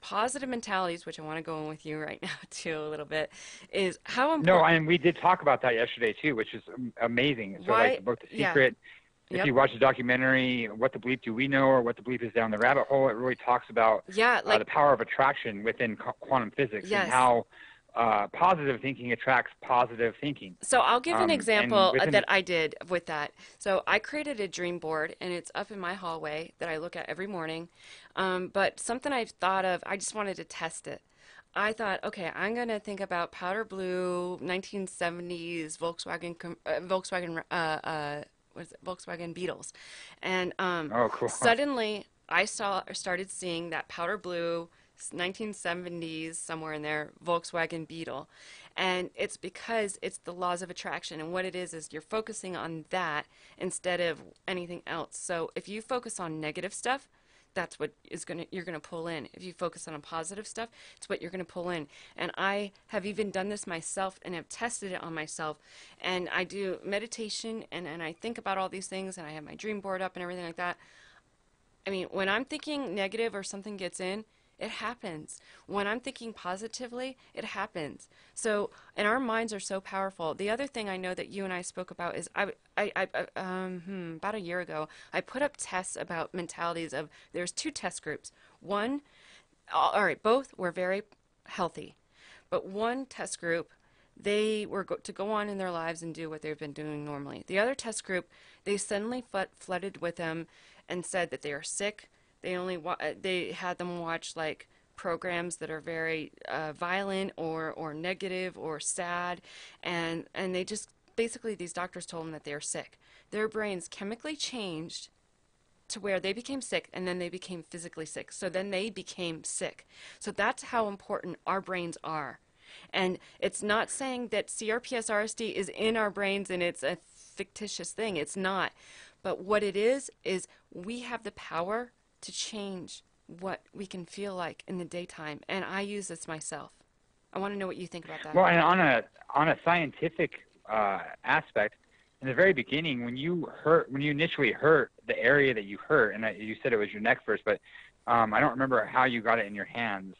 positive mentalities, which I want to go in with you right now too a little bit, is how important. No, and we did talk about that yesterday too, which is amazing. So like the book The Secret, if you watch the documentary, What the Bleep Do We Know, or What the Bleep Is Down the Rabbit Hole, it really talks about the power of attraction within quantum physics and how positive thinking attracts positive thinking. So I'll give an example that I did with that. So I created a dream board, and it's up in my hallway that I look at every morning. But something I've thought of, I just wanted to test it. I thought, okay, I'm going to think about powder blue 1970s Volkswagen Beetles. And cool. Suddenly I started seeing that powder blue 1970s, somewhere in there, Volkswagen Beetle. And it's because it's the laws of attraction. And what it is you're focusing on that instead of anything else. So if you focus on negative stuff, that's what you're going to pull in. If you focus on positive stuff, it's what you're going to pull in. And I have even done this myself and have tested it on myself. And I do meditation and I think about all these things, and I have my dream board up and everything like that. I mean, when I'm thinking negative or something gets in, it happens. When I'm thinking positively, it happens. So, and our minds are so powerful. The other thing I know that you and I spoke about is about a year ago, I put up tests about mentalities of, there's 2 test groups. One, all right, both were very healthy. But one test group, they were to go on in their lives and do what they've been doing normally. The other test group, they suddenly flooded with them and said that they are sick. They had them watch like programs that are very violent or negative or sad, and they just basically, these doctors told them that they are sick. Their brains chemically changed to where they became sick, and then they became physically sick. So then they became sick. So that's how important our brains are. And it's not saying that CRPS RSD is in our brains and it's a fictitious thing. It's not. But what it is we have the power to change what we can feel like in the daytime, and I use this myself. I want to know what you think about that. Well, and on a scientific aspect, in the very beginning, when you initially hurt the area that you hurt, and you said it was your neck first, but I don't remember how you got it in your hands.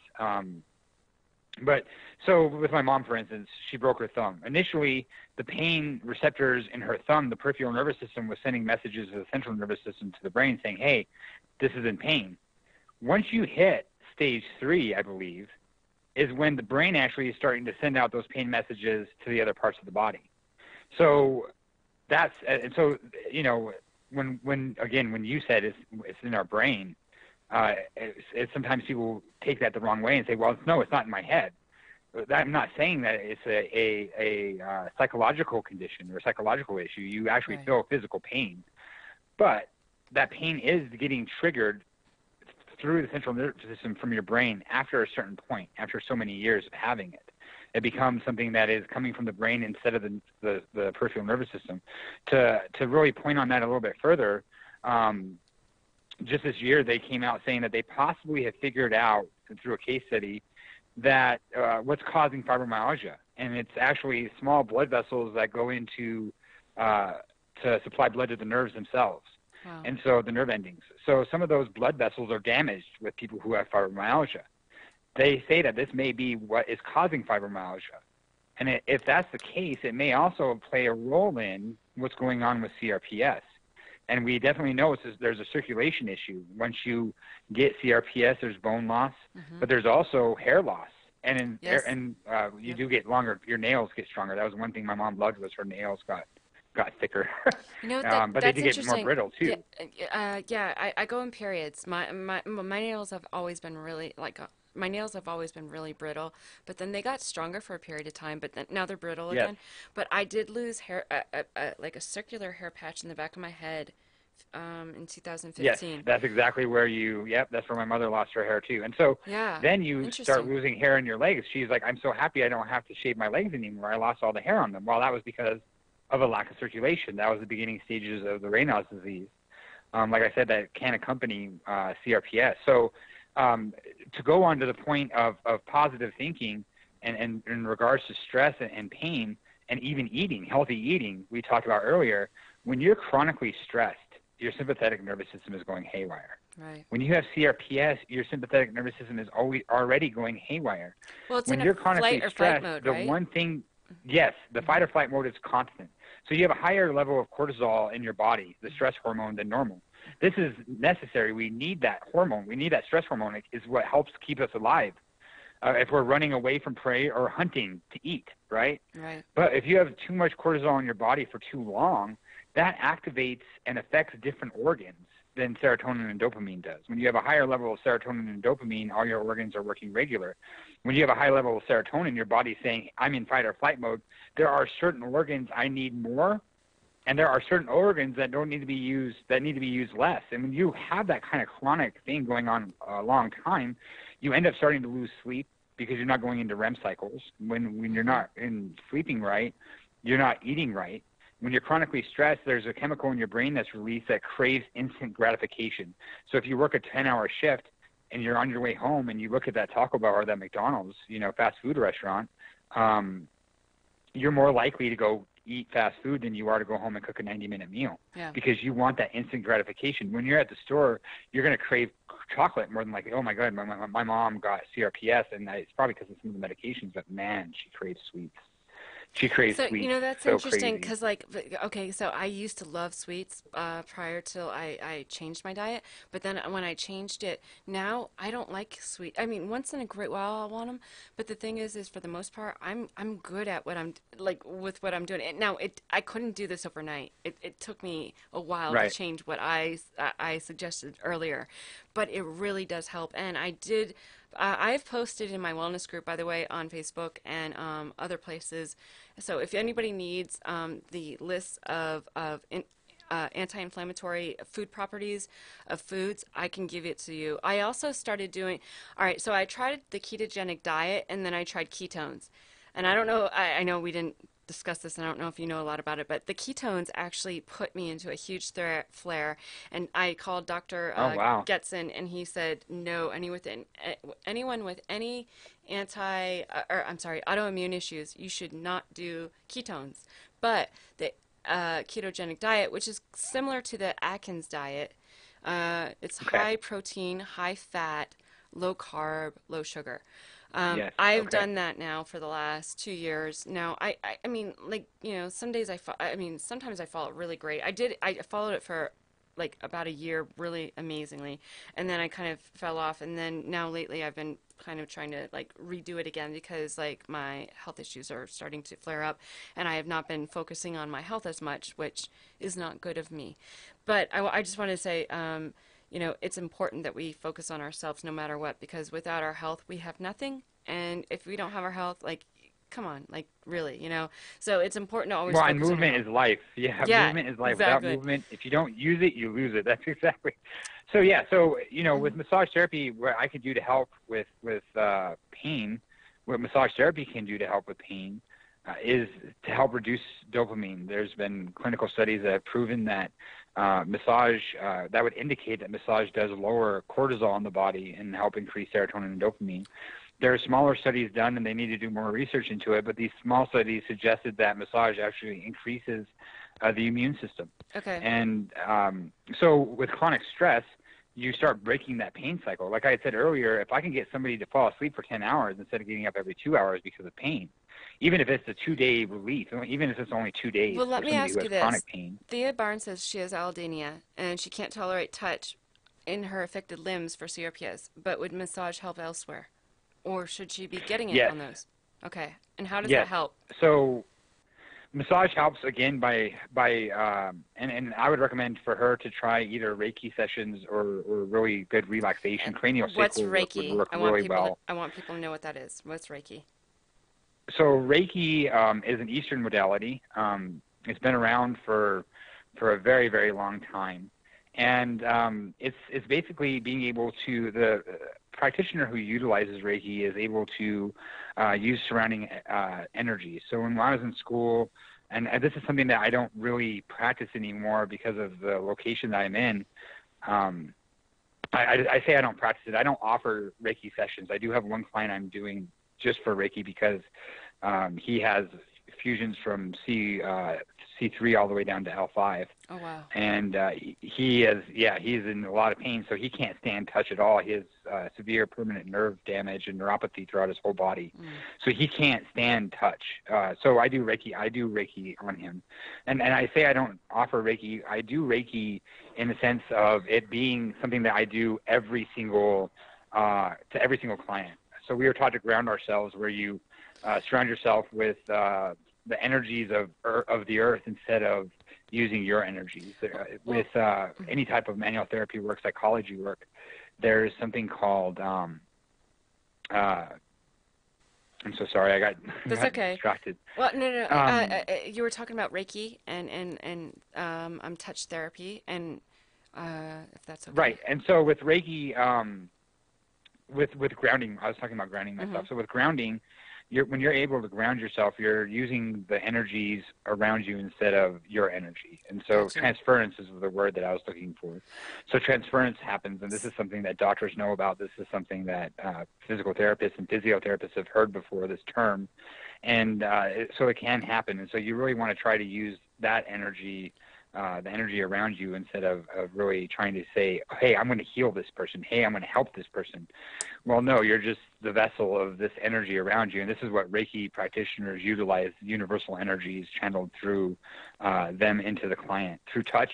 But so with my mom, for instance, she broke her thumb. Initially, the pain receptors in her thumb, the peripheral nervous system, was sending messages to the central nervous system, to the brain, saying, hey, this is in pain. Once you hit stage 3, I believe, is when the brain actually is starting to send out those pain messages to the other parts of the body. So when you said it's in our brain, sometimes people take that the wrong way and say, well, no, it's not in my head. I'm not saying that it's a psychological condition or a psychological issue. You actually feel physical pain, but that pain is getting triggered through the central nervous system from your brain after a certain point, after so many years of having it. It becomes something that is coming from the brain instead of the peripheral nervous system. To really point on that a little bit further, just this year they came out saying that they possibly have figured out through a case study that what's causing fibromyalgia, and it's actually small blood vessels that go into to supply blood to the nerves themselves. Wow. And so the nerve endings. So some of those blood vessels are damaged with people who have fibromyalgia. They say that this may be what is causing fibromyalgia. And if that's the case, it may also play a role in what's going on with CRPS. And we definitely know there's a circulation issue. Once you get CRPS, there's bone loss, but there's also hair loss. And you do get longer, your nails get stronger. That was one thing my mom loved, was her nails got thicker. You know, but they do get more brittle too. I go in periods. My nails have always been really really brittle, but then they got stronger for a period of time, but then now they're brittle again. But I did lose hair, like a circular hair patch in the back of my head in 2015. Yes, that's exactly where that's where my mother lost her hair too. And so then you start losing hair in your legs. She's like, I'm so happy I don't have to shave my legs anymore. I lost all the hair on them. Well, that was because of a lack of circulation. That was the beginning stages of the Raynaud's disease. Like I said, that can accompany CRPS. So to go on to the point of positive thinking and in regards to stress and pain and even eating, healthy eating, we talked about earlier, when you're chronically stressed, your sympathetic nervous system is going haywire. Right. When you have CRPS, your sympathetic nervous system is already going haywire. Well, it's When in you're a chronically flight or fight stressed, mode, the right? one thing, yes, the fight or flight mode is constant. So you have a higher level of cortisol in your body, the stress hormone, than normal. This is necessary. We need that hormone. We need that stress hormone. It is what helps keep us alive. If we're running away from prey or hunting to eat, right? Right. But if you have too much cortisol in your body for too long, that activates and affects different organs than serotonin and dopamine does. When you have a higher level of serotonin and dopamine, all your organs are working regular. When you have a high level of serotonin, your body's saying, I'm in fight or flight mode. There are certain organs I need more, and there are certain organs that don't need to be used, that need to be used less. And when you have that kind of chronic thing going on a long time, you end up starting to lose sleep because you're not going into REM cycles. When you're not sleeping right, you're not eating right. When you're chronically stressed, there's a chemical in your brain that's released that craves instant gratification. So if you work a 10-hour shift and you're on your way home and you look at that Taco Bell or that McDonald's, fast food restaurant, you're more likely to go eat fast food than you are to go home and cook a 90-minute meal, because you want that instant gratification. When you're at the store, you're going to crave chocolate more than likely. Oh my God, my mom got CRPS, and it's probably because of some of the medications, but man, she craves sweets. She craves sweets. That's so interesting crazy. because, so I used to love sweets prior till I changed my diet. But then when I changed it, now I don't like sweet. I mean, once in a great while I'll want them. But the thing is for the most part, I'm good at what I'm with what I'm doing. I couldn't do this overnight. It took me a while to change what I suggested earlier, but it really does help. And I did. I've posted in my wellness group, by the way, on Facebook and other places. So if anybody needs the list of anti-inflammatory food properties of foods, I can give it to you. I also started doing, all right, so I tried the ketogenic diet and then I tried ketones. And I don't know, I know we didn't discuss this, and I don't know if you know a lot about it, but the ketones actually put me into a huge flare. And I called Dr. Getson, and he said, no, anyone with any autoimmune issues, you should not do ketones. But the ketogenic diet, which is similar to the Atkins diet, it's high protein, high fat, low carb, low sugar. I've done that now for the last 2 years. Now, I mean, some days sometimes I follow it really great. I followed it for about a year really amazingly, and then I kind of fell off, and then now lately I've been kind of trying to redo it again because my health issues are starting to flare up, and I have not been focusing on my health as much, which is not good of me. But I just want to say, it's important that we focus on ourselves no matter what, because without our health, we have nothing. And if we don't have our health, come on, really, So it's important to always focus on movement our is life. Yeah, movement is life. Exactly. Without movement, if you don't use it, you lose it. That's exactly. So, with massage therapy, what I can do to help with pain, what massage therapy can do to help with pain is to help reduce dopamine. There's been clinical studies that have proven that massage, that would indicate that massage does lower cortisol in the body and help increase serotonin and dopamine. There are smaller studies done, and they need to do more research into it, but these small studies suggested that massage actually increases the immune system. Okay. And so with chronic stress, you start breaking that pain cycle. Like I had said earlier, if I can get somebody to fall asleep for 10 hours instead of getting up every 2 hours because of pain, even if it's a 2-day relief, even if it's only 2 days Well, let for me somebody ask who you has chronic this. pain. Thea Barnes says she has allodynia, and she can't tolerate touch in her affected limbs for CRPS, but would massage help elsewhere? Or should she be getting it on those? Okay. And how does that help? So massage helps, again, by and I would recommend for her to try either Reiki sessions or really good relaxation. Cranial What's sacral Reiki? would work really well. I want people to know what that is. What's Reiki? So Reiki is an Eastern modality. It's been around for a very, very long time. And it's basically being able to, the practitioner who utilizes Reiki is able to use surrounding energy. So when I was in school, and this is something that I don't really practice anymore because of the location that I'm in, I say I don't practice it. I don't offer Reiki sessions. I do have one client I'm doing just for Reiki because he has infusions from C3 all the way down to L5. Oh, wow. And he's in a lot of pain, so he can't stand touch at all. He has severe permanent nerve damage and neuropathy throughout his whole body. So he can't stand touch. So I do Reiki on him. And I say I don't offer Reiki. I do Reiki in the sense of it being something that I do every single to every single client. So we are taught to ground ourselves, where you surround yourself with the energies of the earth instead of using your energies. With any type of manual therapy work, psychology work, there's something called I'm so sorry, I got distracted. Well, no. You were talking about Reiki and touch therapy, and if that's okay. Right. And so with Reiki, with grounding, I was talking about grounding myself. So with grounding, when you're able to ground yourself, you're using the energies around you instead of your energy. And so transference is the word that I was looking for. So transference happens, and this is something that doctors know about. This is something that physical therapists and physiotherapists have heard before, this term. And so it can happen. And so you really want to try to use that energy, the energy around you, instead of really trying to say, hey, I'm going to heal this person. Hey, I'm going to help this person. Well, no, you're just the vessel of this energy around you. And this is what Reiki practitioners utilize, universal energies channeled through them into the client through touch,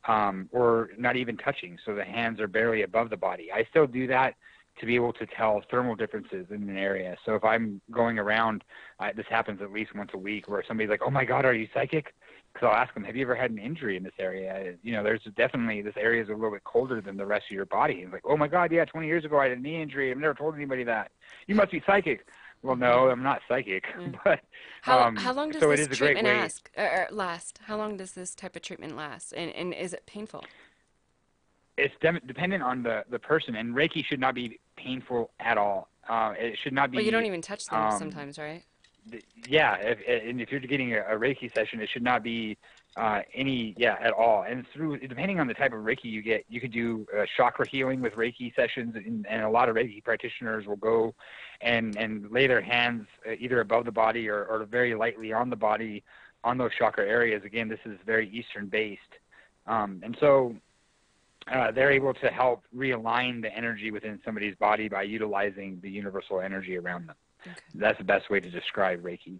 or not even touching. So the hands are barely above the body. I still do that to be able to tell thermal differences in an area. So if I'm going around, this happens at least once a week, where somebody's like, oh my God, are you psychic? Because I'll ask them, have you ever had an injury in this area? There's definitely, this area is a little bit colder than the rest of your body. And like, oh my God, yeah, 20 years ago I had a knee injury. I've never told anybody that. You must be psychic. Well, no, I'm not psychic. But how long does this treatment last? How long does this type of treatment last? And is it painful? It's dependent on the person, and Reiki should not be painful at all. It should not be. Well, you don't even touch them sometimes, right? Yeah, if you're getting a Reiki session, it should not be at all. And depending on the type of Reiki you get, you could do chakra healing with Reiki sessions, and a lot of Reiki practitioners will go and lay their hands either above the body or very lightly on the body on those chakra areas. Again, this is very Eastern based, and so they're able to help realign the energy within somebody's body by utilizing the universal energy around them. Okay. That's the best way to describe Reiki.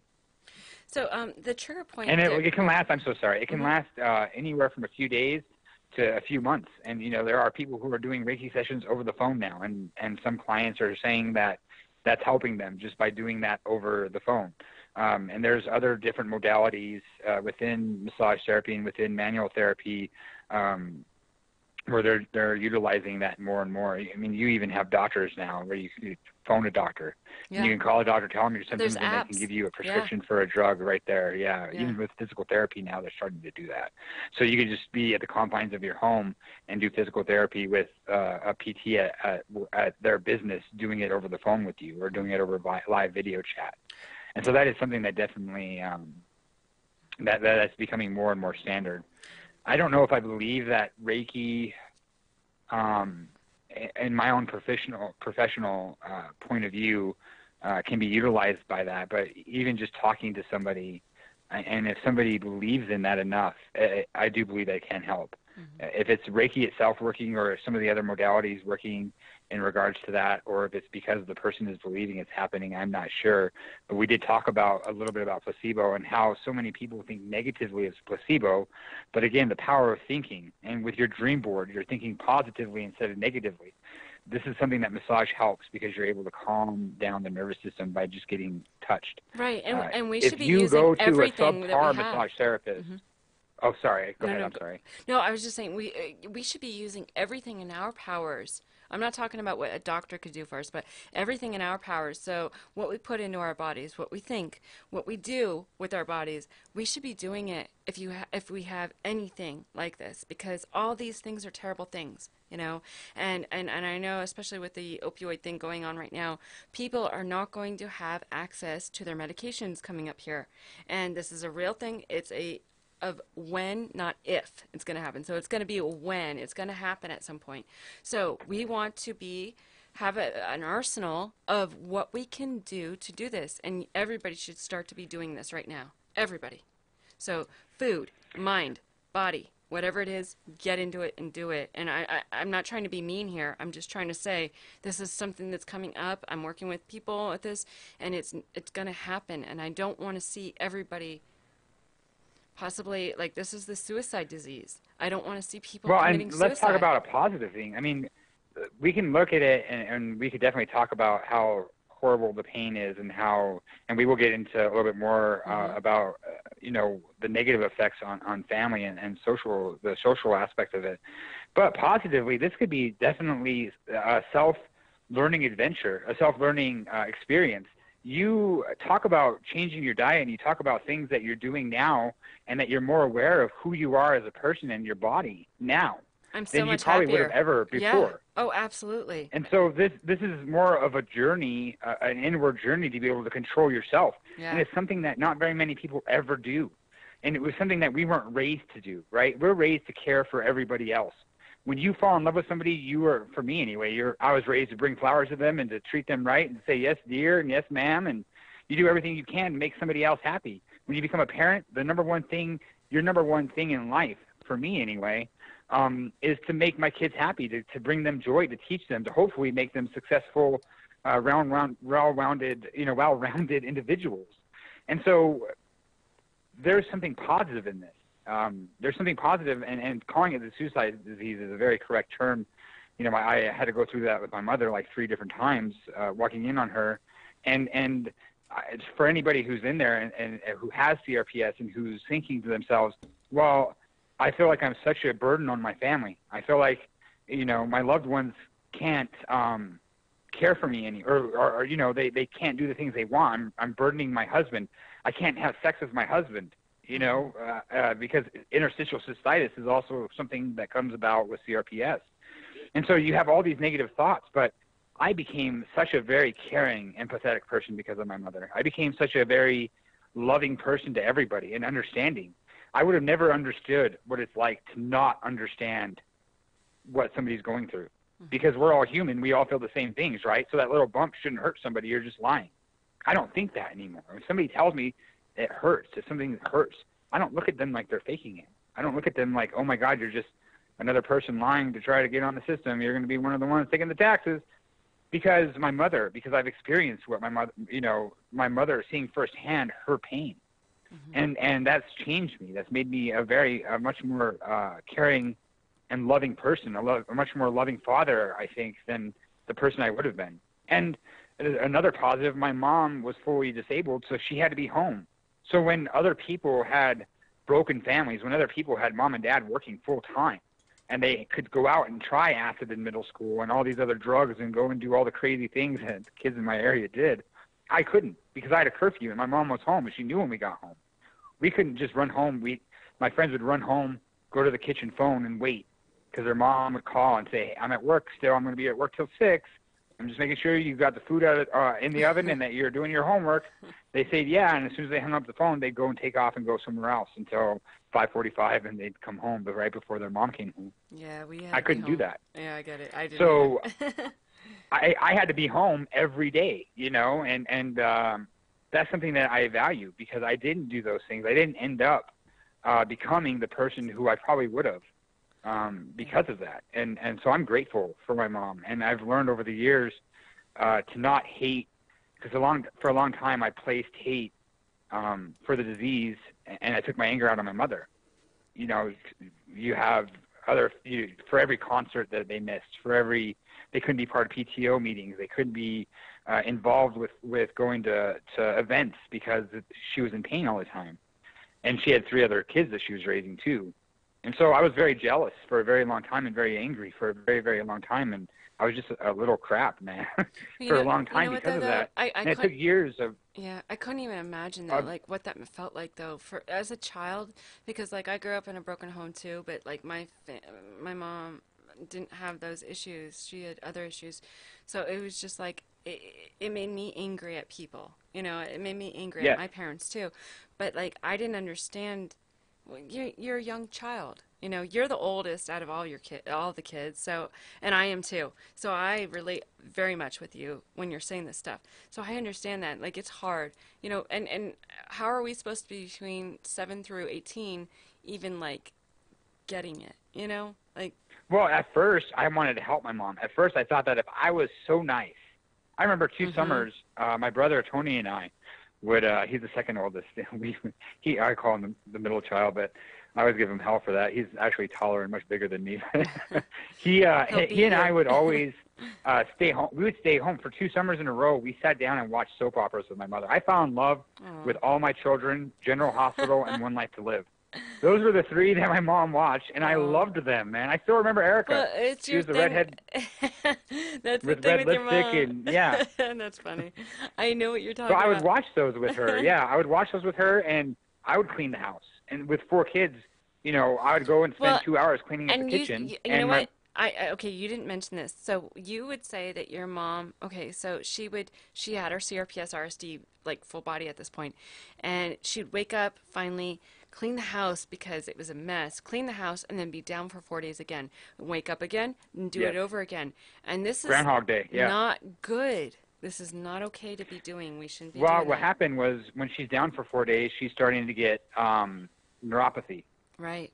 So the trigger point... And it can last, I'm so sorry, it can last anywhere from a few days to a few months. And, there are people who are doing Reiki sessions over the phone now, and some clients are saying that that's helping them just by doing that over the phone. And there's other different modalities within massage therapy and within manual therapy, where they're utilizing that more and more. I mean, you even have doctors now where you can phone a doctor. Yeah. And you can call a doctor, tell them your symptoms, and they can give you a prescription for a drug right there. Yeah. Even with physical therapy now, they're starting to do that. So you can just be at the confines of your home and do physical therapy with a PT at their business, doing it over the phone with you, or doing it over live video chat. And so that is something that definitely that's becoming more and more standard. I don't know if I believe that Reiki, in my own professional point of view, can be utilized by that. But even just talking to somebody, and if somebody believes in that enough, I do believe that it can help. Mm-hmm. If it's Reiki itself working, or some of the other modalities working in regards to that, or if it's because the person is believing it's happening, I'm not sure. But we did talk a little bit about placebo, and how so many people think negatively of placebo. But again, the power of thinking, and with your dream board, you're thinking positively instead of negatively. This is something that massage helps, because you're able to calm down the nervous system by just getting touched. Right, and we should be using everything that we have. If you go to a subpar massage therapist, mm-hmm. Oh, sorry. Go ahead. I'm sorry. No, I was just saying we should be using everything in our powers. I'm not talking about what a doctor could do for us, but everything in our powers. So what we put into our bodies, what we think, what we do with our bodies, we should be doing it if we have anything like this, because all these things are terrible things, And I know, especially with the opioid thing going on right now, people are not going to have access to their medications coming up here. And this is a real thing. It's of when, not if, it's going to happen. So it's going to be a when. It's going to happen at some point. So we want to have an arsenal of what we can do to do this, and everybody should start to be doing this right now. Everybody. So food, mind, body, whatever it is, get into it and do it. And I'm not trying to be mean here. I'm just trying to say this is something that's coming up. I'm working with people at this, and it's going to happen. And I don't want to see everybody possibly, like, this is the suicide disease. I don't want to see people committing suicide. Let's talk about a positive thing. I mean, we can look at it, and we could definitely talk about how horrible the pain is, and we will get into a little bit more about the negative effects on family and the social aspect of it. But positively, this could be definitely a self-learning adventure, a self-learning experience. You talk about changing your diet, and you talk about things that you're doing now, and that you're more aware of who you are as a person and your body now I'm so than much you probably happier. would have ever before. Yeah. Oh, absolutely. And so this is more of a journey, an inward journey to be able to control yourself. Yeah. And it's something that not very many people ever do. And it was something that we weren't raised to do, right? We're raised to care for everybody else. When you fall in love with somebody, for me anyway, I was raised to bring flowers to them and to treat them right and say, yes, dear, and yes, ma'am. And you do everything you can to make somebody else happy. When you become a parent, your number one thing in life, for me anyway, is to make my kids happy, to bring them joy, to teach them, to hopefully make them successful, well-rounded individuals. And so there's something positive in this. There's something positive, and calling it the suicide disease is a very correct term. I had to go through that with my mother like 3 different times, walking in on her, and it's for anybody who's in there and who has CRPS and who's thinking to themselves, well, I feel like I'm such a burden on my family. I feel like, my loved ones can't care for me or they can't do the things they want. I'm burdening my husband. I can't have sex with my husband, because interstitial cystitis is also something that comes about with CRPS. And so you have all these negative thoughts, but I became such a very caring, empathetic person because of my mother. I became such a very loving person to everybody and understanding. I would have never understood what it's like to not understand what somebody's going through, because we're all human. We all feel the same things, right? So that little bump shouldn't hurt somebody. You're just lying. I don't think that anymore. If somebody tells me it hurts, if something hurts, I don't look at them like they're faking it. I don't look at them like, oh my God, you're just another person lying to try to get on the system. You're going to be one of the ones taking the taxes. Because I've experienced what my mother seeing firsthand her pain. And that's changed me. That's made me a much more caring and loving person, a much more loving father, I think, than the person I would have been. And another positive, my mom was fully disabled, so she had to be home. So when other people had broken families, when other people had mom and dad working full time, and they could go out and try acid in middle school and all these other drugs and go and do all the crazy things that the kids in my area did, I couldn't, because I had a curfew and my mom was home and she knew when we got home. We couldn't just run home. My friends would run home, go to the kitchen phone and wait, because their mom would call and say, hey, I'm at work still. I'm going to be at work till 6. I'm just making sure you've got the food in the oven and that you're doing your homework. They said, yeah, and as soon as they hung up the phone, they'd go and take off and go somewhere else until 5:45, and they'd come home, but right before their mom came home. Yeah, I couldn't do that. Yeah, I get it. I didn't. So I had to be home every day, and that's something that I value, because I didn't do those things. I didn't end up becoming the person who I probably would have. Because of that. And so I'm grateful for my mom. And I've learned over the years to not hate, because for a long time I placed hate for the disease, and I took my anger out on my mother. You have for every concert that they missed, they couldn't be part of PTO meetings, they couldn't be involved with going to events because she was in pain all the time. And she had 3 other kids that she was raising too. And so I was very jealous for a very long time and very angry for a very, very long time. And I was just a little crap, man, for a long time because of that. And it took years of... Yeah, I couldn't even imagine that, like what that felt like, though, as a child, because like I grew up in a broken home too, but like my mom didn't have those issues. She had other issues. So it was just like, it made me angry at people. It made me angry at my parents too. But like I didn't understand. Well, you're a young child. You know, you're the oldest out of all the kids. So, and I am too. So I relate very much with you when you're saying this stuff. So I understand that. Like, it's hard, you know, and how are we supposed to be between 7 through 18 even like getting it, you know? Like, Well, at first, I wanted to help my mom. At first, I thought that if I was so nice, I remember 2 summers, my brother Tony and I would, he's the second oldest. I call him the middle child, but I always give him hell for that. He's actually taller and much bigger than me. he and I would always stay home. We would stay home for 2 summers in a row. We sat down and watched soap operas with my mother. I fell in love with All My Children, General Hospital, and One Life to Live. Those were the 3 that my mom watched, and I loved them, man. I still remember Erica. well, it's She your was the thing. redhead That's the with thing red with your lipstick, mom. and yeah. That's funny. I know what you're So talking I would about. watch those with her. Yeah, I would watch those with her, and I would clean the house. And with 4 kids, you know, I would go and spend Well, 2 hours cleaning up the and kitchen. you and know my, what? Okay, you didn't mention this. So you would say that your mom, okay, so she had her CRPS RSD like full body at this point, and she'd wake up finally, clean the house because it was a mess, clean the house, and then be down for 4 days again, wake up again, and do Yes. it over again. And this is Groundhog Day, yeah. not good. This is not okay to be doing. We shouldn't be Well, doing what that. happened was when she's down for 4 days, she's starting to get neuropathy. Right.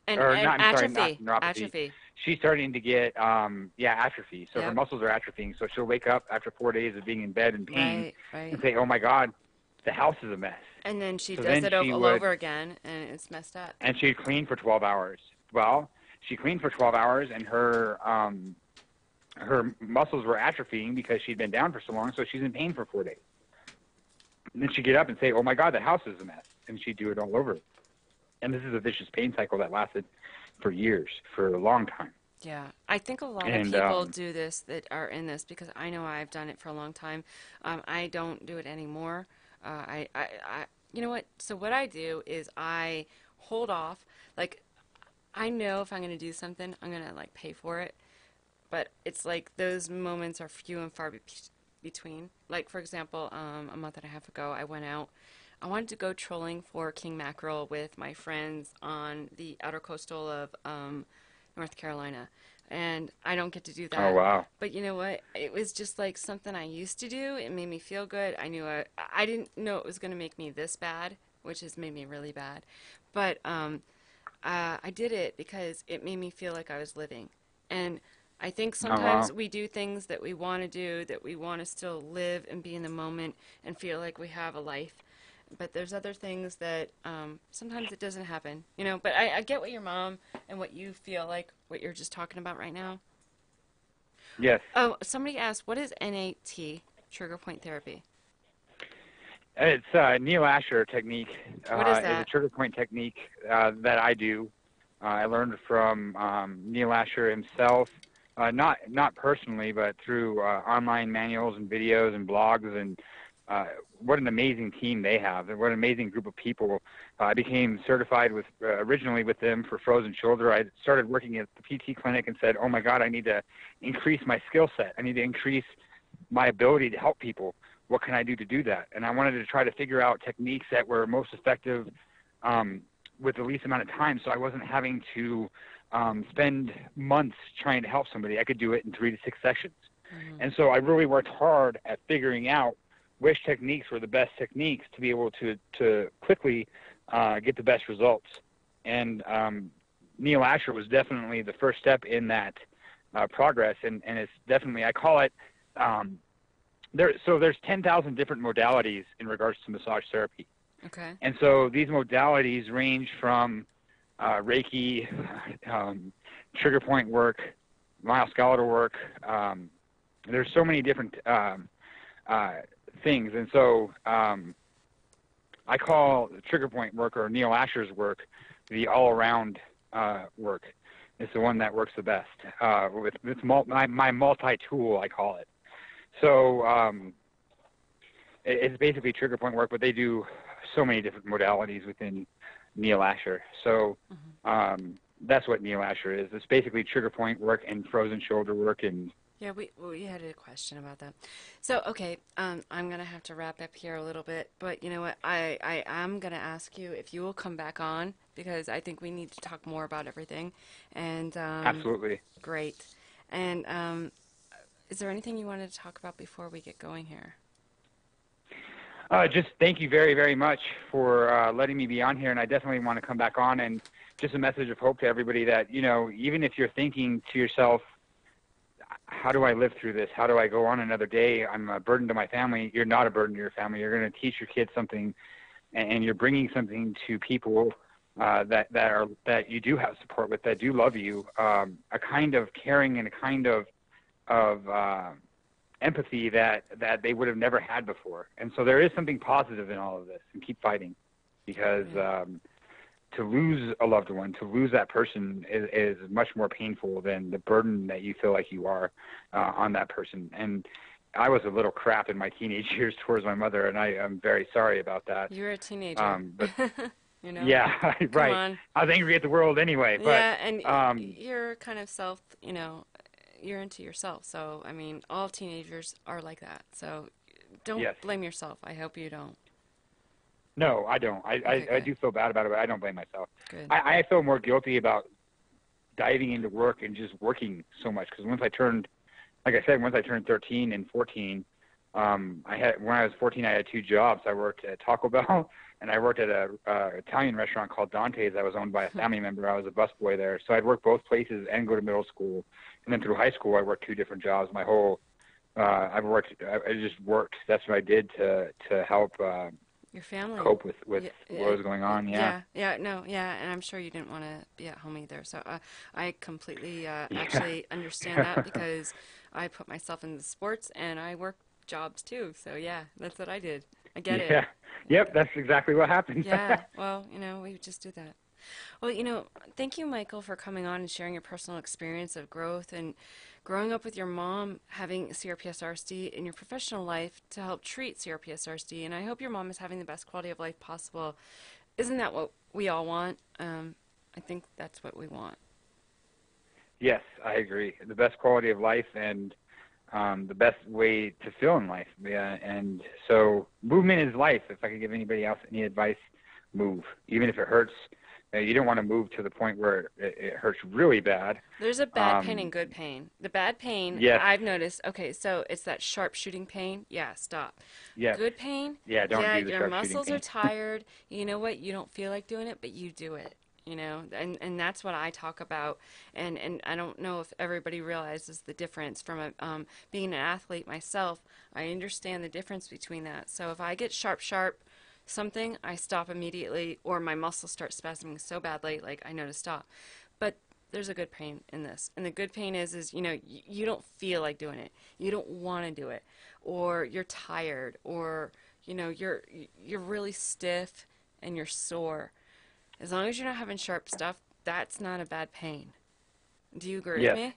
And Not atrophy. neuropathy. Atrophy. She's starting to get atrophy. So her Yep. muscles are atrophying. So she'll wake up after 4 days of being in bed in pain Right. and say, "Oh my God, the house is a mess." And then she So does then it she all would- over again, and it's messed up. And she'd clean for 12 hours. Well, she cleaned for 12 hours, and her muscles were atrophying because she'd been down for so long. So she's in pain for 4 days. And then she'd get up and say, "Oh my God, the house is a mess," and she'd do it all over. And this is a vicious pain cycle that lasted for years, for a long time. Yeah, I think a lot And, of people do this that are in this because I know I've done it for a long time. I don't do it anymore. You know what? So what I do is I hold off. Like, I know if I'm going to do something, I'm going to like pay for it. But it's like those moments are few and far between. Like, for example, a month and a half ago, I went out. I wanted to go trolling for king mackerel with my friends on the outer coastal of North Carolina. And I don't get to do that. Oh, wow. But you know what? It was just like something I used to do. It made me feel good. I knew I didn't know it was going to make me this bad, which has made me really bad. But I did it because it made me feel like I was living. And I think sometimes we do things that we want to do, that we want to still live and be in the moment and feel like we have a life. But there's other things that sometimes it doesn't happen, you know. But I get what your mom and what you feel like, what you're just talking about right now. Yes. Oh, somebody asked, what is NAT Trigger Point Therapy? It's Neil Asher technique. What is It's that? a trigger point technique that I do. I learned from Neil Asher himself, not personally, but through online manuals and videos and blogs. And what an amazing team they have, and what an amazing group of people. I became certified with originally with them for frozen shoulder. I started working at the PT clinic and said, "Oh my God, I need to increase my skill set. I need to increase my ability to help people. What can I do to do that?" And I wanted to try to figure out techniques that were most effective with the least amount of time, so I wasn't having to spend months trying to help somebody. I could do it in 3 to 6 sessions. Mm-hmm. And so I really worked hard at figuring out which techniques were the best techniques to be able to quickly get the best results. And Neil Asher was definitely the first step in that progress, and it's definitely, I call it, there's 10,000 different modalities in regards to massage therapy. Okay. And so these modalities range from Reiki, trigger point work, myoskeletal work. There's so many different things. And so I call trigger point work, or Neil Asher's work, the all-around work. It's the one that works the best. With my multi-tool, I call it. So it's basically trigger point work, but they do so many different modalities within Neil Asher. So that's what Neil Asher is. It's basically trigger point work and frozen shoulder work and Yeah, we had a question about that. So, okay, I'm gonna have to wrap up here a little bit, but you know what? I am gonna ask you if you will come back on because I think we need to talk more about everything. And Absolutely. great. And is there anything you wanted to talk about before we get going here? Just thank you very, very much for letting me be on here, and I definitely want to come back on. And just a message of hope to everybody that, you know, even if you're thinking to yourself, how do I live through this? How do I go on another day? I'm a burden to my family. You're not a burden to your family. You're going to teach your kids something, and you're bringing something to people that you do have support with, that do love you, a kind of caring and a kind of empathy that they would have never had before. And so there is something positive in all of this, and keep fighting, because to lose a loved one, to lose that person is much more painful than the burden that you feel like you are on that person. And I was a little crap in my teenage years towards my mother, and I'm very sorry about that. You're a teenager. But you know? yeah, right. On. I was angry at the world anyway. But, yeah, and you're kind of you're into yourself. So, I mean, all teenagers are like that. So don't blame yourself. I hope you don't. No, I don't. Okay, I do feel bad about it, but I don't blame myself. Good. I feel more guilty about diving into work and just working so much, because once I turned 13 and 14, when I was 14, I had two jobs. I worked at Taco Bell, and I worked at a Italian restaurant called Dante's that was owned by a family member. I was a busboy there. So I'd work both places and go to middle school. And then through high school, I worked two different jobs. I just worked. That's what I did to help your family cope with what was going on. And I'm sure you didn't want to be at home either. So I completely actually understand that, because I put myself in the sports and I work jobs too. So yeah, that's what I did. I get it. Yeah. Yep, that's exactly what happened. Yeah. Well, we just do that. Well, thank you, Michael, for coming on and sharing your personal experience of growth and growing up with your mom having CRPS-RSD in your professional life to help treat CRPS-RSD. And I hope your mom is having the best quality of life possible. Isn't that what we all want? I think that's what we want. Yes, I agree. The best quality of life and the best way to feel in life. Yeah, and so movement is life. If I could give anybody else any advice, move. Even if it hurts, you don't want to move to the point where it hurts really bad. There's a bad pain and good pain. The bad pain, yes. I've noticed, okay, so it's that sharp shooting pain. Yeah, stop. Yes. Good pain, don't do the sharp shooting pain. your muscles are tired. You know what? You don't feel like doing it, but you do it. And that's what I talk about, and I don't know if everybody realizes the difference from being an athlete myself. I understand the difference between that. So if I get sharp something, I stop immediately, or my muscles start spasming so badly, like I know to stop. But there's a good pain in this, and the good pain is you don't feel like doing it, you don't want to do it, or you're tired, or you're really stiff and you're sore. As long as you're not having sharp stuff, that's not a bad pain. Do you agree with me?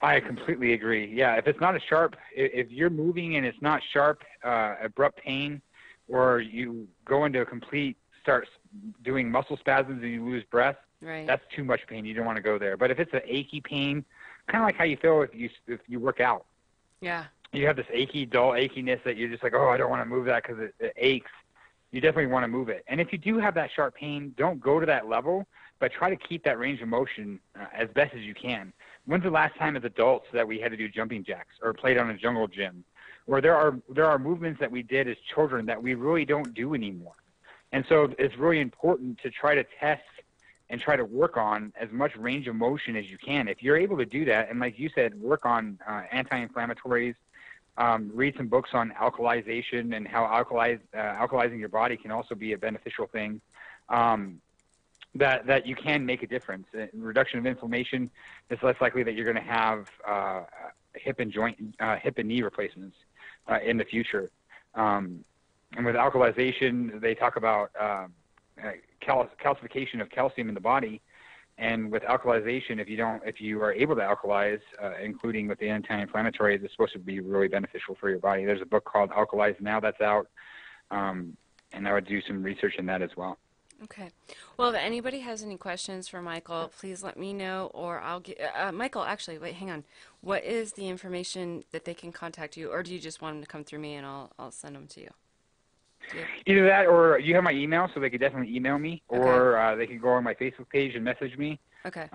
I completely agree. Yeah, if it's not a sharp, if you're moving and it's not sharp, abrupt pain, or you go into start doing muscle spasms and you lose breath, right, that's too much pain. You don't want to go there. But if it's an achy pain, kind of like how you feel if you work out. Yeah. You have this dull achiness that you're just like, oh, I don't want to move that because it aches. You definitely want to move it. And if you do have that sharp pain, don't go to that level, but try to keep that range of motion as best as you can. When's the last time as adults that we had to do jumping jacks or played on a jungle gym? Or there are movements that we did as children that we really don't do anymore. And so it's really important to try to test and try to work on as much range of motion as you can. If you're able to do that, and like you said, work on anti-inflammatories, read some books on alkalization and how alkalizing your body can also be a beneficial thing, that you can make a difference. Reduction of inflammation is less likely that you're going to have hip and knee replacements in the future. And with alkalization, they talk about calcification of calcium in the body. And with alkalization, if you are able to alkalize, including with the anti-inflammatories, it's supposed to be really beneficial for your body. There's a book called Alkalize Now that's out, and I would do some research in that as well. Okay. Well, if anybody has any questions for Michael, please let me know, or I'll get Michael. Actually, wait, hang on. What is the information that they can contact you, or do you just want them to come through me and I'll send them to you? Either that, or you have my email, so they could definitely email me, or Okay. they can go on my Facebook page and message me. Okay.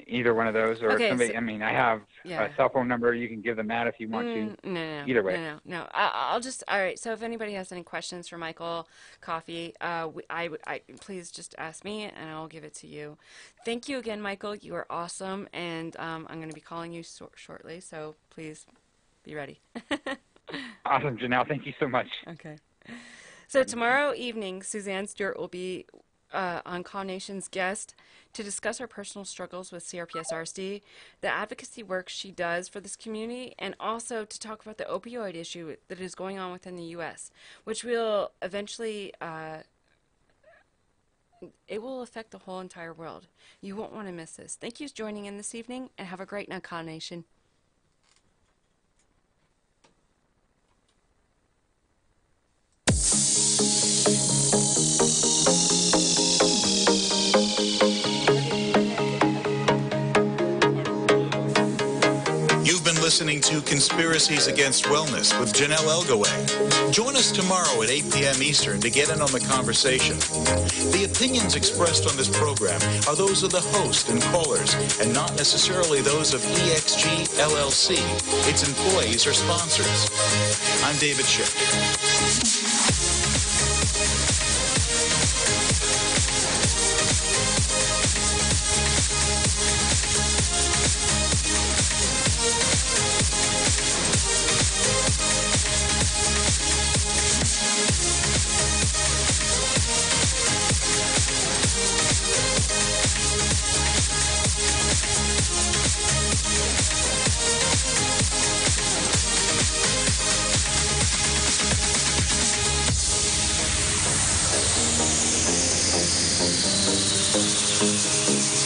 Either one of those, or Okay, somebody. so- I mean, I have Yeah. a cell phone number. You can give them that if you want to. No, Either way. no. I'll just. All right. So if anybody has any questions for Michael Coffey, I please just ask me and I'll give it to you. Thank you again, Michael. You are awesome, and I'm going to be calling you shortly. So please be ready. Awesome, Jonelle. Thank you so much. Okay. So tomorrow evening, Suzanne Stewart will be on CAW Nation's guest to discuss her personal struggles with CRPS RSD, the advocacy work she does for this community, and also to talk about the opioid issue that is going on within the U.S., which will eventually, it will affect the whole entire world. You won't want to miss this. Thank you for joining in this evening, and have a great night, CAW Nation. You've been listening to Conspiracies Against Wellness with Jonelle Elgaway. Join us tomorrow at 8 p.m. Eastern to get in on the conversation. The opinions expressed on this program are those of the host and callers, and not necessarily those of EXG LLC, its employees, or sponsors. I'm David Schick.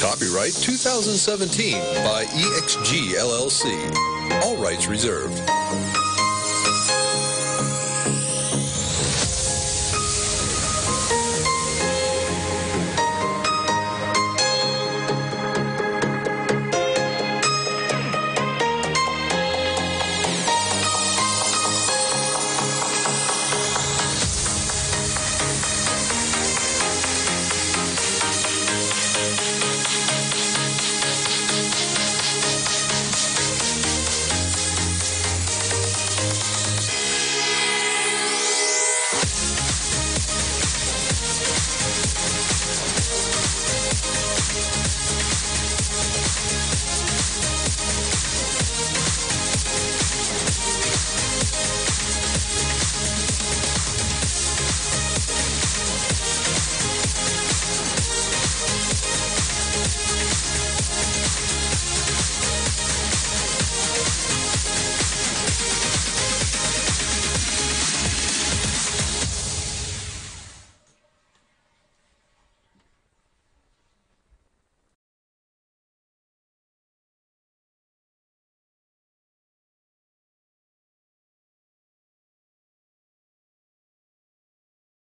Copyright 2017 by EXG LLC. All rights reserved.